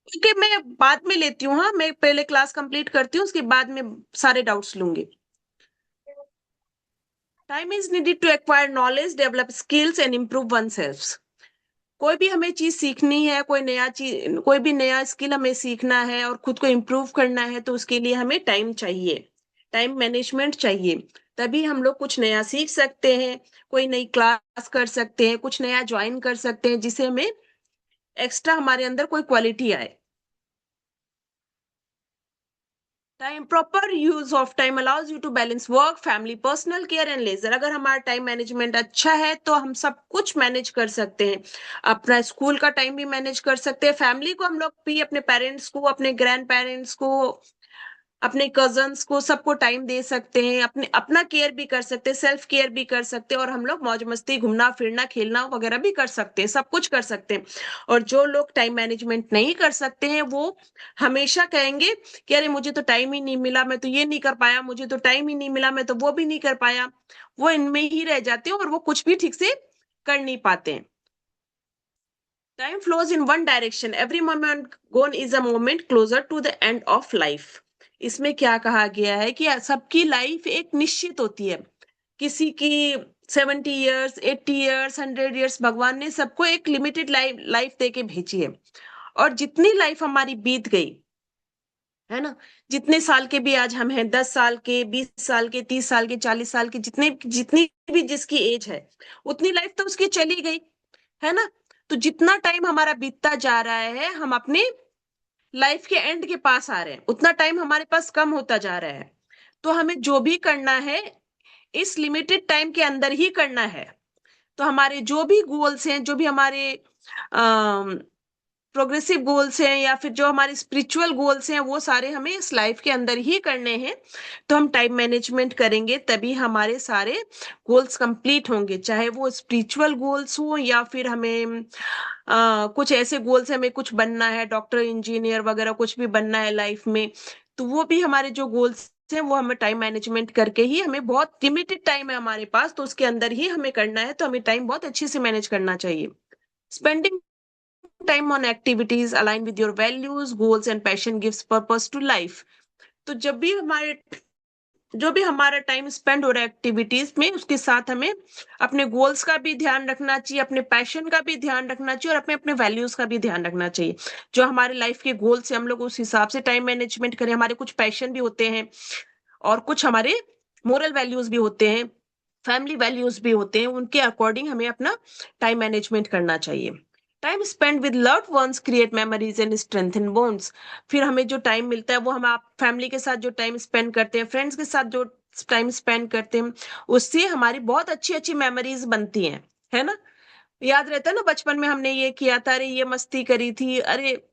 ओके, मैं बाद में लेती हूँ, हाँ, मैं पहले क्लास कंप्लीट करती हूँ, उसके बाद में सारे डाउट्स लूंगी। Time is needed to acquire knowledge, develop skills and improve oneself. कोई भी हमें चीज सीखनी है, कोई भी नया स्किल हमें सीखना है और खुद को इम्प्रूव करना है, तो उसके लिए हमें टाइम चाहिए, टाइम मैनेजमेंट चाहिए, तभी हम लोग कुछ नया सीख सकते हैं, कोई नई क्लास कर सकते हैं, कुछ नया ज्वाइन कर सकते हैं, जिससे हमें एक्स्ट्रा हमारे अंदर कोई क्वालिटी आए। Time proper use of time allows you to balance work family personal care and leisure. अगर हमारा टाइम मैनेजमेंट अच्छा है तो हम सब कुछ मैनेज कर सकते हैं। अपना स्कूल का टाइम भी मैनेज कर सकते हैं, फैमिली को हम लोग भी, अपने पेरेंट्स को, अपने ग्रैंड पेरेंट्स को, अपने कजन्स को, सबको टाइम दे सकते हैं, अपने अपना केयर भी कर सकते हैं, सेल्फ केयर भी कर सकते हैं, और हम लोग मौज मस्ती, घूमना फिरना, खेलना वगैरह भी कर सकते हैं, सब कुछ कर सकते हैं। और जो लोग टाइम मैनेजमेंट नहीं कर सकते हैं वो हमेशा कहेंगे कि अरे मुझे तो टाइम ही नहीं मिला, मैं तो ये नहीं कर पाया, मुझे तो टाइम ही नहीं मिला, मैं तो वो भी नहीं कर पाया। वो इनमें ही रह जाते हैं और वो कुछ भी ठीक से कर नहीं पाते हैं। Time flows in one direction, every moment gone is a moment closer to the end of life. इसमें क्या कहा गया है कि सबकी लाइफ एक निश्चित होती है। किसी की 70 ईयर्स, 80 ईयर्स, 100 ईयर्स, भगवान ने सबको एक लिमिटेड लाइफ दे के भेजी है। और जितनी लाइफ हमारी बीत गई है ना, जितने साल के भी आज हम हैं, 10 साल के, 20 साल के, 30 साल के, 40 साल के, जितने जितनी भी जिसकी एज है, उतनी लाइफ तो उसकी चली गई है ना। तो जितना टाइम हमारा बीतता जा रहा है, हम अपने लाइफ के एंड के पास आ रहे हैं, उतना टाइम हमारे पास कम होता जा रहा है। तो हमें जो भी करना है इस लिमिटेड टाइम के अंदर ही करना है। तो हमारे जो भी गोल्स हैं, जो भी हमारे प्रोग्रेसिव गोल्स हैं, या फिर जो हमारे स्पिरिचुअल गोल्स हैं, वो सारे हमें इस लाइफ के अंदर ही करने हैं। तो हम टाइम मैनेजमेंट करेंगे तभी हमारे सारे गोल्स कंप्लीट होंगे, चाहे वो स्पिरिचुअल गोल्स हो या फिर हमें कुछ ऐसे गोल्स हमें कुछ बनना है, डॉक्टर, इंजीनियर वगैरह कुछ भी बनना है लाइफ में। तो वो भी हमारे जो गोल्स हैं वो हमें टाइम मैनेजमेंट करके ही, हमें बहुत लिमिटेड टाइम है हमारे पास तो उसके अंदर ही हमें करना है। तो हमें टाइम बहुत अच्छे से मैनेज करना चाहिए। Spending time on activities align with your values, goals and passion gives purpose to life। तो जो भी हमारा टाइम स्पेंड हो रहा है एक्टिविटीज में, उसके साथ हमें अपने गोल्स का भी ध्यान रखना चाहिए, अपने पैशन का भी ध्यान रखना चाहिए, और अपने अपने वैल्यूज का भी ध्यान रखना चाहिए। जो हमारे लाइफ के गोल्स है, हम लोग उस हिसाब से टाइम मैनेजमेंट करें। हमारे कुछ पैशन भी होते हैं और कुछ हमारे मोरल वैल्यूज भी होते हैं, फैमिली वैल्यूज भी होते हैं, उनके अकॉर्डिंग हमें अपना टाइम मैनेजमेंट करना चाहिए। Time spend with loved ones create memories and strengthen bonds. फिर हमें जो टाइम मिलता है वो हम आप फैमिली के साथ जो टाइम स्पेंड करते हैं, फ्रेंड्स के साथ जो टाइम स्पेंड करते हैं, उससे हमारी बहुत अच्छी अच्छी मेमोरीज बनती हैं, है ना। याद रहता है ना, बचपन में हमने ये किया था, अरे ये मस्ती करी थी, अरे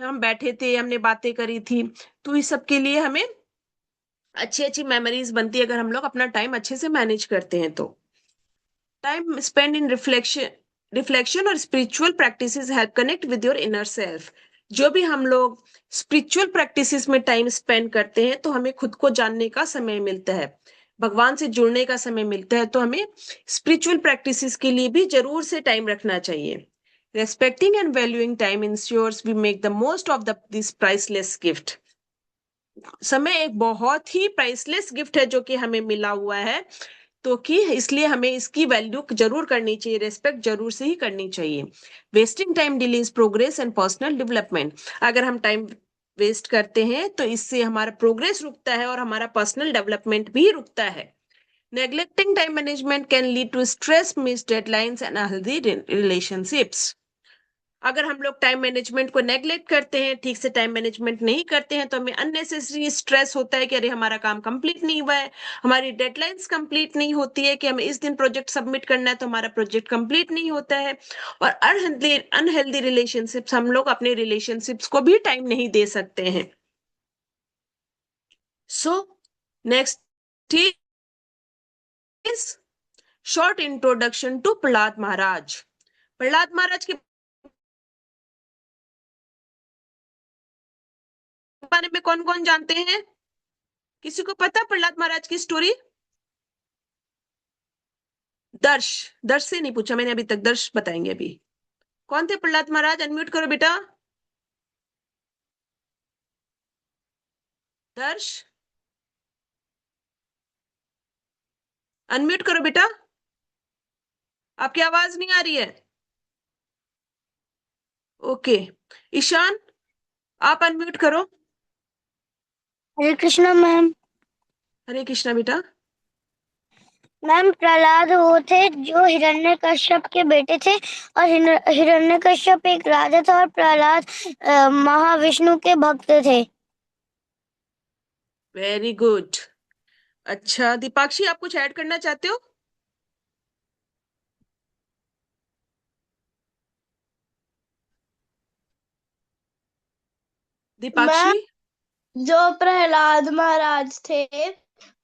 हम बैठे थे, हमने बातें करी थी। तो इस सब के लिए हमें अच्छी अच्छी मेमोरीज बनती है अगर हम लोग अपना टाइम अच्छे से मैनेज करते हैं। तो टाइम स्पेंड इन रिफ्लेक्शन और spiritual practices help connect with your inner self. जो भी हम लोग स्पिरिचुअल प्रैक्टिसेस में टाइम स्पेंड करते हैं तो हमें खुद को जानने का समय मिलता है, भगवान से जुड़ने का समय मिलता है। तो हमें स्पिरिचुअल प्रैक्टिसेस के लिए भी जरूर से टाइम रखना चाहिए। Respecting and valuing time ensures we make the most of this priceless gift. समय एक बहुत ही प्राइसलेस गिफ्ट है जो कि हमें मिला हुआ है, तो कि इसलिए हमें इसकी वैल्यू जरूर करनी चाहिए, रेस्पेक्ट जरूर से ही करनी चाहिए। Wasting time delays progress and personal development. अगर हम टाइम वेस्ट करते हैं तो इससे हमारा प्रोग्रेस रुकता है और हमारा पर्सनल डेवलपमेंट भी रुकता है। Neglecting time management can lead to stress, miss deadlines and unhealthy relationships. अगर हम लोग टाइम मैनेजमेंट को नेग्लेक्ट करते हैं, ठीक से टाइम मैनेजमेंट नहीं करते हैं, तो हमें अननेसेसरी स्ट्रेस होता है कि अरे हमारा काम कंप्लीट नहीं हुआ है, हमारी डेडलाइंस कंप्लीट नहीं होती है, कि हमें इस दिन प्रोजेक्ट सबमिट करना है तो हमारा प्रोजेक्ट कंप्लीट नहीं होता है। और अनहेल्दी रिलेशनशिप्स, हम लोग अपने रिलेशनशिप्स को भी टाइम नहीं दे सकते हैं। So next is short introduction to Prahlad Maharaj. Prahlad Maharaj के बारे में कौन कौन जानते हैं? किसी को पता प्रहलाद महाराज की स्टोरी? दर्श, दर्श से नहीं पूछा मैंने अभी तक, दर्श बताएंगे अभी। कौन थे प्रहलाद महाराज? अनम्यूट करो बेटा। दर्श अनम्यूट करो बेटा, आपकी आवाज नहीं आ रही है। ओके, ईशान आप अनम्यूट करो। हरे कृष्णा मैम। हरे कृष्णा बेटा। मैम प्रहलाद वो थे जो हिरण्यकश्यप के बेटे थे, और हिरण्यकश्यप एक राजा था और प्रहलाद महाविष्णु के भक्त थे। Very good. अच्छा दीपाक्षी, आप कुछ ऐड करना चाहते हो? मैं दीपाक्षी। जो प्रहलाद महाराज थे,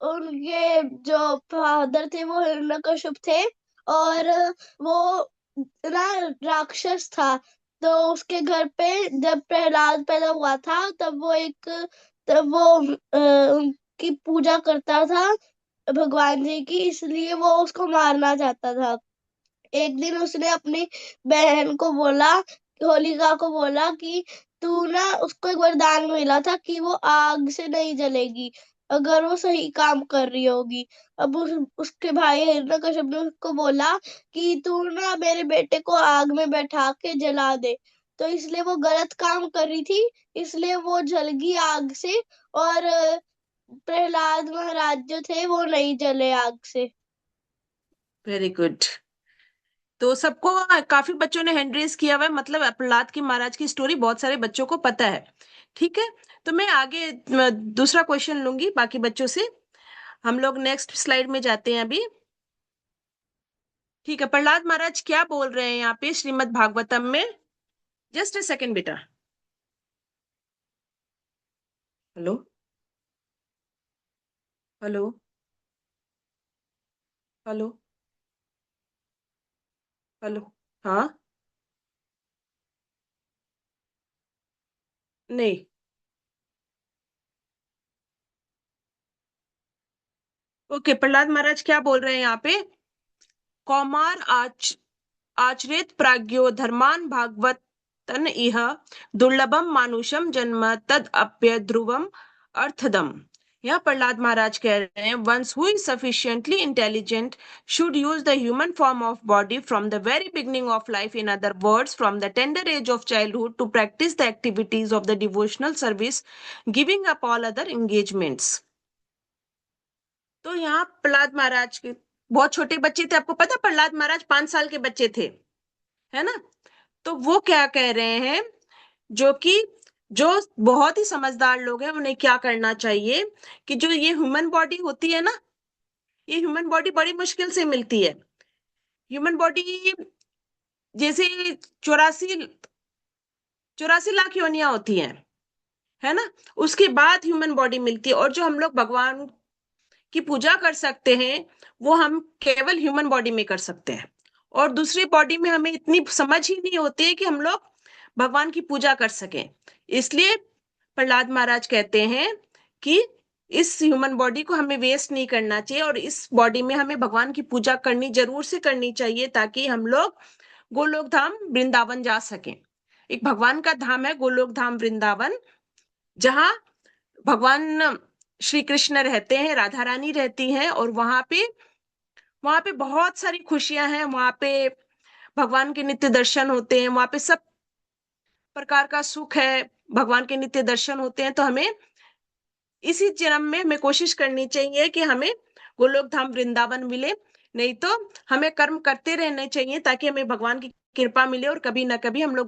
उनके जो फादर थे वो हिरण्यकश्यप थे, और वो ना राक्षस था। तो उसके घर पे जब प्रहलाद पैदा हुआ था तब वो उनकी पूजा करता था, भगवान जी की, इसलिए वो उसको मारना चाहता था। एक दिन उसने अपनी बहन को बोला, होलिका को बोला कि तू ना, उसको एक वरदान मिला था कि वो आग से नहीं जलेगी अगर वो सही काम कर रही होगी। अब उसके भाई हिरण्यकश्यप ने उसको बोला कि तू ना मेरे बेटे को आग में बैठा के जला दे। तो इसलिए वो गलत काम कर रही थी, इसलिए वो जल गई आग से, और प्रहलाद महाराज जो थे वो नहीं जले आग से। Very good. तो सबको, काफी बच्चों ने हैंड रेज किया हुआ है, मतलब प्रहलाद की महाराज की स्टोरी बहुत सारे बच्चों को पता है। ठीक है, तो मैं आगे दूसरा क्वेश्चन लूंगी बाकी बच्चों से। हम लोग नेक्स्ट स्लाइड में जाते हैं अभी। ठीक है, प्रहलाद महाराज क्या बोल रहे हैं यहाँ पे श्रीमद् भागवतम में? जस्ट ए सेकेंड बेटा। Hello hello hello hello. हाँ। नहीं। ओके, प्रहलाद महाराज क्या बोल रहे हैं यहाँ पे? कौमार आचरेत प्राज्ञो धर्मान भागवतन इह दुर्लभम मानुषम जन्म तद अप्य ध्रुवम अर्थदम। यह प्रहलाद महाराज कह रहे हैं, ones who is sufficiently intelligent should use the human form of body from the very beginning of life, in other words from the tender age of childhood, to practice the activities of the devotional service, giving up all other engagements. तो यहाँ प्रहलाद महाराज के बहुत छोटे बच्चे थे, आपको पता प्रहलाद महाराज 5 साल के बच्चे थे, है ना? तो वो क्या कह रहे हैं, जो बहुत ही समझदार लोग हैं उन्हें क्या करना चाहिए कि जो ये ह्यूमन बॉडी होती है ना, ये ह्यूमन बॉडी बड़ी मुश्किल से मिलती है। ह्यूमन बॉडी जैसे 84 लाख योनियां होती हैं, है ना? उसके बाद ह्यूमन बॉडी मिलती है, और जो हम लोग भगवान की पूजा कर सकते हैं वो हम केवल ह्यूमन बॉडी में कर सकते हैं, और दूसरी बॉडी में हमें इतनी समझ ही नहीं होती है कि हम लोग भगवान की पूजा कर सकें। इसलिए प्रहलाद महाराज कहते हैं कि इस ह्यूमन बॉडी को हमें वेस्ट नहीं करना चाहिए, और इस बॉडी में हमें भगवान की पूजा करनी जरूर से करनी चाहिए, ताकि हम लोग गोलोक धाम वृंदावन जा सकें। एक भगवान का धाम है गोलोक धाम वृंदावन, जहां भगवान श्री कृष्ण रहते हैं, राधा रानी रहती हैं, और वहां पे बहुत सारी खुशियां हैं। वहां पे भगवान के नित्य दर्शन होते हैं, वहां पे सब प्रकार का सुख है, भगवान के नित्य दर्शन होते हैं। तो हमें इसी जन्म में हमें कोशिश करनी चाहिए कि हमें गोलोक धाम वृंदावन मिले, नहीं तो हमें कर्म करते रहने चाहिए ताकि हमें भगवान की कृपा मिले और कभी ना कभी हम लोग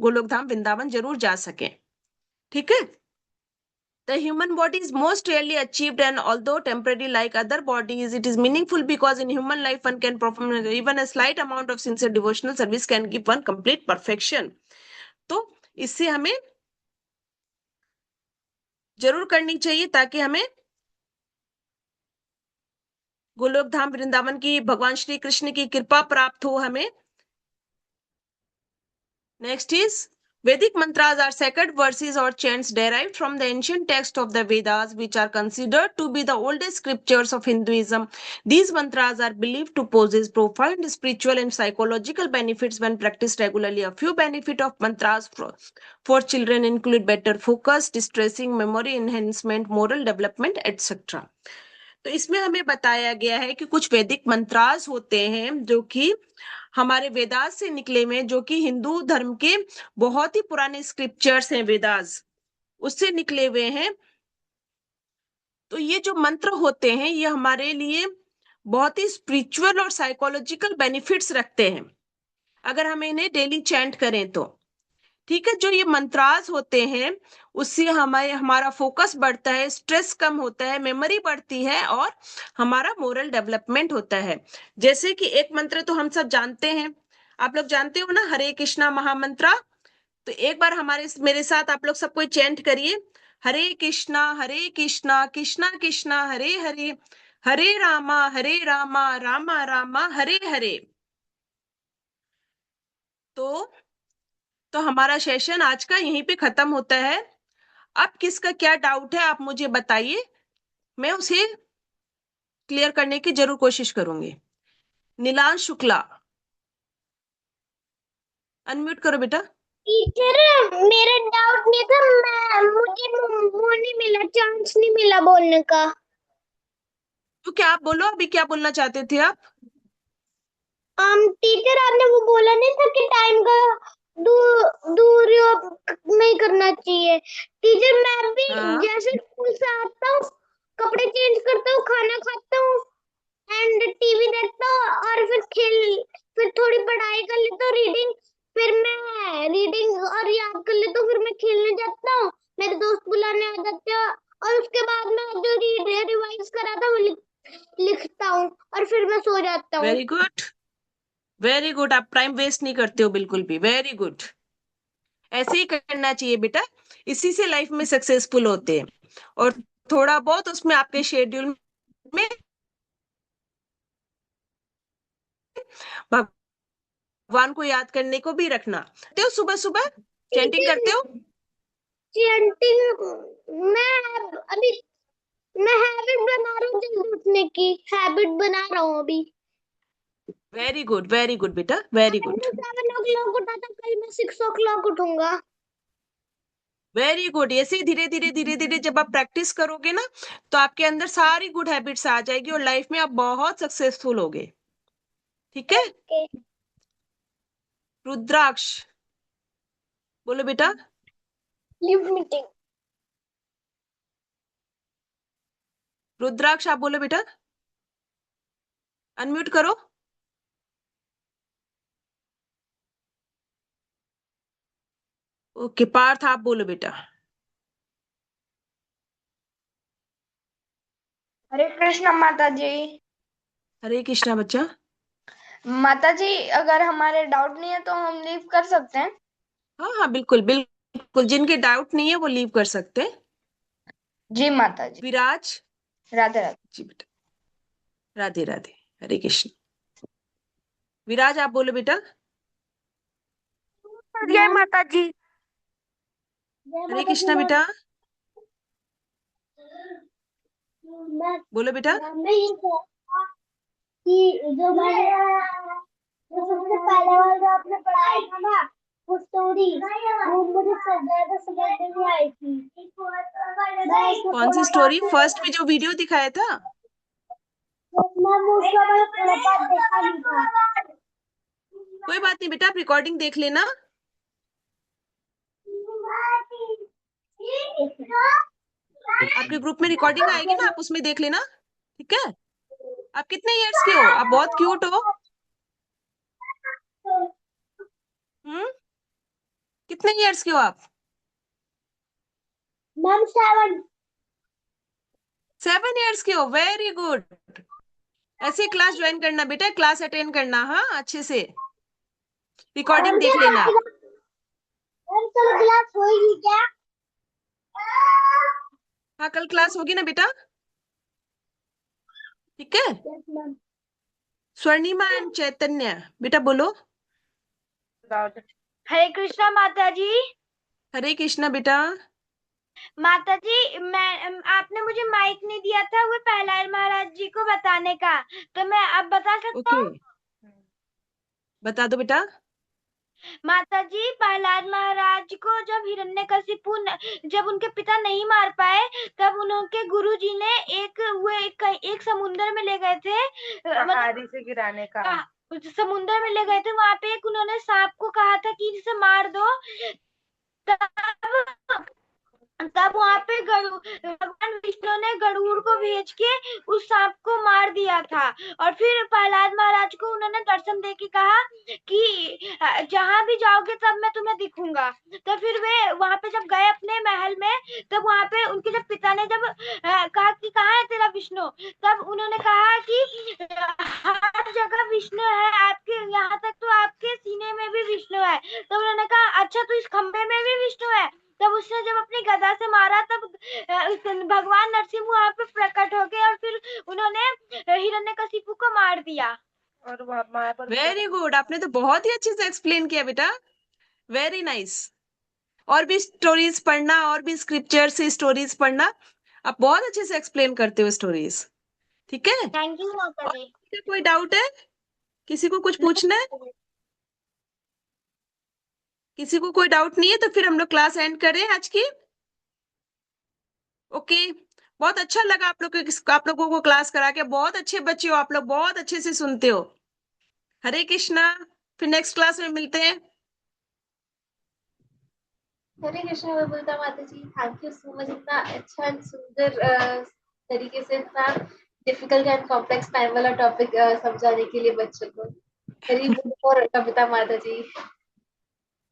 गोलोक धाम वृंदावन जरूर जा सकें। ठीक है? The human body is most rarely achieved, and although temporary like other bodies, it is meaningful because in human life one can perform even a slight amount of sincere devotional service can give one complete perfection. तो इससे हमें जरूर करनी चाहिए ताकि हमें गोलोक धाम वृंदावन की भगवान श्री कृष्ण की कृपा प्राप्त हो हमें। Next is Vedic mantras are sacred verses or chants derived from the ancient text of the Vedas, which are considered to be the oldest scriptures of Hinduism. These mantras are believed to possess profound spiritual and psychological benefits when practiced regularly. A few benefits of mantras for children include better focus, distressing memory enhancement, moral development, etc. तो इसमें हमें बताया गया है कि कुछ वैदिक मंत्रास होते हैं जो कि हमारे वेदास से निकले हुए, जो कि हिंदू धर्म के बहुत ही पुराने स्क्रिप्चर्स हैं, वेदास उससे निकले हुए हैं। तो ये जो मंत्र होते हैं ये हमारे लिए बहुत ही स्पिरिचुअल और साइकोलॉजिकल बेनिफिट्स रखते हैं अगर हम इन्हें डेली चैंट करें तो। ठीक है, जो ये मंत्रास होते हैं उससे हमारा फोकस बढ़ता है, स्ट्रेस कम होता है, मेमोरी बढ़ती है और हमारा मोरल डेवलपमेंट होता है। जैसे कि एक मंत्र तो हम सब जानते हैं, आप लोग जानते हो ना, हरे कृष्णा महामंत्रा। तो एक बार मेरे साथ आप लोग सब कोई चैंट करिए, हरे कृष्णा कृष्णा कृष्णा हरे हरे, हरे रामा रामा रामा हरे हरे। तो हमारा सेशन आज का यहीं पे खत्म होता है। अब किसका क्या डाउट है आप मुझे बताइए, मैं उसे क्लियर करने की जरूर कोशिश करूंगी। नीलांश शुक्ला, अनम्यूट करो बेटा। टीचर, मेरा डाउट नहीं था, मुझे वो नहीं मिला, चांस नहीं मिला बोलने का। तो क्या आप बोलो, अभी क्या बोलना चाहते थे आप? टीचर, आपने वो बोला नहीं था कि टाइम का दुरुपयोग नहीं करना चाहिए। टीचर, मैं भी हाँ, जैसे स्कूल से आता हूँ, कपड़े चेंज करता हूँ, खाना खाता हूँ एंड टीवी देखता हूँ और फिर थोड़ी पढ़ाई कर लेता हूँ, रीडिंग। फिर मैं रीडिंग और याद कर लेता हूँ, फिर मैं खेलने जाता हूँ, मेरे दोस्त बुलाने आ जाते हैं और उसके बाद मैं जो रिवाइज करा था वो लिखता हूँ और फिर मैं सो जाता हूँ। Very good, very good. आप टाइम वेस्ट नहीं करते हो बिल्कुल भी, वेरी गुड। ऐसे ही करना चाहिए बेटा, इसी से लाइफ में सक्सेसफुल होते हैं। और थोड़ा बहुत उसमें आपके शेड्यूल में भगवान को याद करने को भी रखना। करते हो सुबह सुबह चैंटिंग करते हो? चैंटिंग मैं अभी मैं हैबिट बना रहा हूँ, जल्दी उठने की हैबिट बना रहा हूँ अभी। वेरी गुड बेटा, वेरी गुड। 7 o'clock उठा था, कल मैं 6 o'clock उठूंगा। Very good. ऐसे ही धीरे धीरे धीरे धीरे जब आप प्रैक्टिस करोगे ना, तो आपके अंदर सारी गुड हैबिट्स आ जाएगी और लाइफ में आप बहुत सक्सेसफुल होगे। ठीक है। ओके। रुद्राक्ष, बोलो बेटा। Leave meeting. रुद्राक्ष आप बोलो बेटा, अनम्यूट करो। ओके, पार्थ आप बोलो बेटा। हरे कृष्णा माता जी। हरे कृष्णा बच्चा। माता जी, अगर हमारे डाउट नहीं है तो हम लीव कर सकते हैं? हाँ हाँ, बिल्कुल बिल्कुल, जिनके डाउट नहीं है वो लीव कर सकते हैं। जी माता जी। विराज। राधे राधे। जी बेटा, राधे राधे, हरे कृष्ण। विराज आप बोलो बेटा। जय माता जी। जय हरे माता जी कृष्णा मैम। बेटा, मैम, बोलो बेटा। मैम ने ये कहा कि जो सबसे पहले वाला जो आपने पढ़ाया था ना, वो स्टोरी, वो मुझे ज्यादा समझ नहीं आई थी। मैं उसको कौन सी थोड़ा स्टोरी? बहुत फर्स्ट में जो वीडियो दिखाया था? मैम उसका मैंने थोड़ा बहुत देखा नहीं था। कोई बात नहीं बेटा, आप रिकॉर्डिंग देख लेना। आपके ग्रुप में रिकॉर्डिंग आएगी ना, आप उसमें देख लेना। ठीक है। आप कितने इयर्स के हो? आप बहुत क्यूट हो। हम्म, कितने इयर्स के हो आप? मैम 7। 7 इयर्स के हो, वेरी गुड। ऐसे क्लास ज्वाइन करना बेटा, क्लास अटेंड करना, हाँ अच्छे से। रिकॉर्डिंग देख लेना आप। मैम चलो क्लास होगी क्या? हाँ, कल क्लास होगी ना बेटा। ठीक है। Yes ma'am. Swarnima and Chaitanya बेटा बोलो। हरे कृष्णा माता जी। हरे कृष्णा बेटा। माता जी, मैं आपने मुझे माइक नहीं दिया था वो प्रहलाद महाराज जी को बताने का, तो मैं अब बता सकता ओके, हूँ? बता दो बेटा। माता जी, प्रहलाद महाराज को जब हिरण्यकशिपु जब उनके पिता नहीं मार पाए, तब उनके गुरुजी ने एक समुद्र में ले गए थे, पहाड़ी से गिराने का। समुद्र में ले गए थे, वहां पे एक उन्होंने सांप को कहा था कि इसे मार दो। तब तब वहां पे भगवान विष्णु ने गरुड़ को को भेज के उस सांप को मार दिया था। और फिर प्रहलाद महाराज को उन्होंने दर्शन दे के कहा कि जहां भी जाओगे तब मैं तुम्हें दिखूंगा। तो फिर वे वहां पे जब गए अपने महल में, तब वहां पे उनके जब पिता ने जब कहा कि कहाँ है तेरा विष्णु, तब उन्होंने कहा कि हर जगह विष्णु है, आपके यहाँ तक तो आपके सीने में भी विष्णु है। तो उन्होंने कहा अच्छा तो इस खंबे में भी विष्णु है। तब उसने जब अपनी गदा से मारा, तब भगवान नरसिंह वहां पे प्रकट हो गए और फिर उन्होंने हिरण्यकशिपु को मार दिया। और वहां पर वेरी गुड, आपने तो बहुत ही अच्छे से एक्सप्लेन किया बेटा, वेरी नाइस। और भी स्टोरीज पढ़ना, और भी स्क्रिप्चर से स्टोरीज पढ़ना, आप बहुत अच्छे से एक्सप्लेन करते हो स्टोरीज, ठीक है। थैंक यू माता और जी। किसी को कोई डाउट है, किसी को कुछ पूछना है, किसी को कोई डाउट नहीं है, तो फिर हम लोग क्लास एंड करें आज की। ओके, बहुत अच्छा लगा आप लोगों को क्लास करा के। बहुत अच्छे बच्चे हो आप लोग, बहुत अच्छे से सुनते हो। हरे कृष्णा, फिर नेक्स्ट क्लास में मिलते हैं। हरे कृष्णा बबुलता माता जी, थैंक यू सो मच। इतना अच्छा एंड सुंदर तरीके से इतना डिफिकल्ट एंड कॉम्प्लेक्स टाइम वाला टॉपिक समझाने के लिए बच्चों को। हरी बोल और कविता माता जी।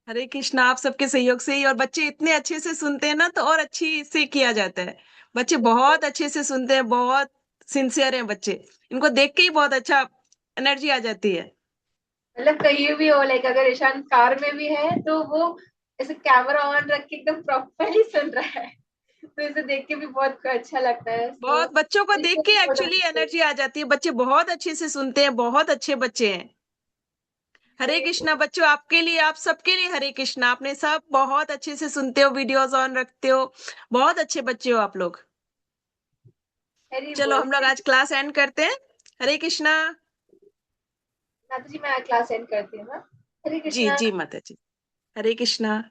हरे कृष्णा, आप सबके सहयोग से ही, और बच्चे इतने अच्छे से सुनते हैं ना, तो और अच्छी से किया जाता है। बच्चे बहुत अच्छे से सुनते हैं, बहुत सिंसियर हैं बच्चे, इनको देख के ही बहुत अच्छा एनर्जी आ जाती है। मतलब कहीं भी हो, लाइक अगर ईशान कार में भी है तो वो ऐसे कैमरा ऑन रख के एकदम प्रॉपरली सुन रहा है, तो इसे देख के भी बहुत अच्छा लगता है। बहुत बच्चों को देख के एक्चुअली एनर्जी आ जाती है। बच्चे बहुत अच्छे से सुनते हैं, बहुत अच्छे बच्चे हैं। हरे कृष्णा बच्चों, आपके लिए, आप सबके लिए हरे कृष्णा। आपने सब बहुत अच्छे से सुनते हो, वीडियोस ऑन रखते हो, बहुत अच्छे बच्चे हो आप लोग। चलो हम लोग आज क्लास एंड करते हैं। हरे कृष्णा। माता जी मैं क्लास एंड करती हूँ। हरे जी कृष्णा। जी माता जी, हरे कृष्णा।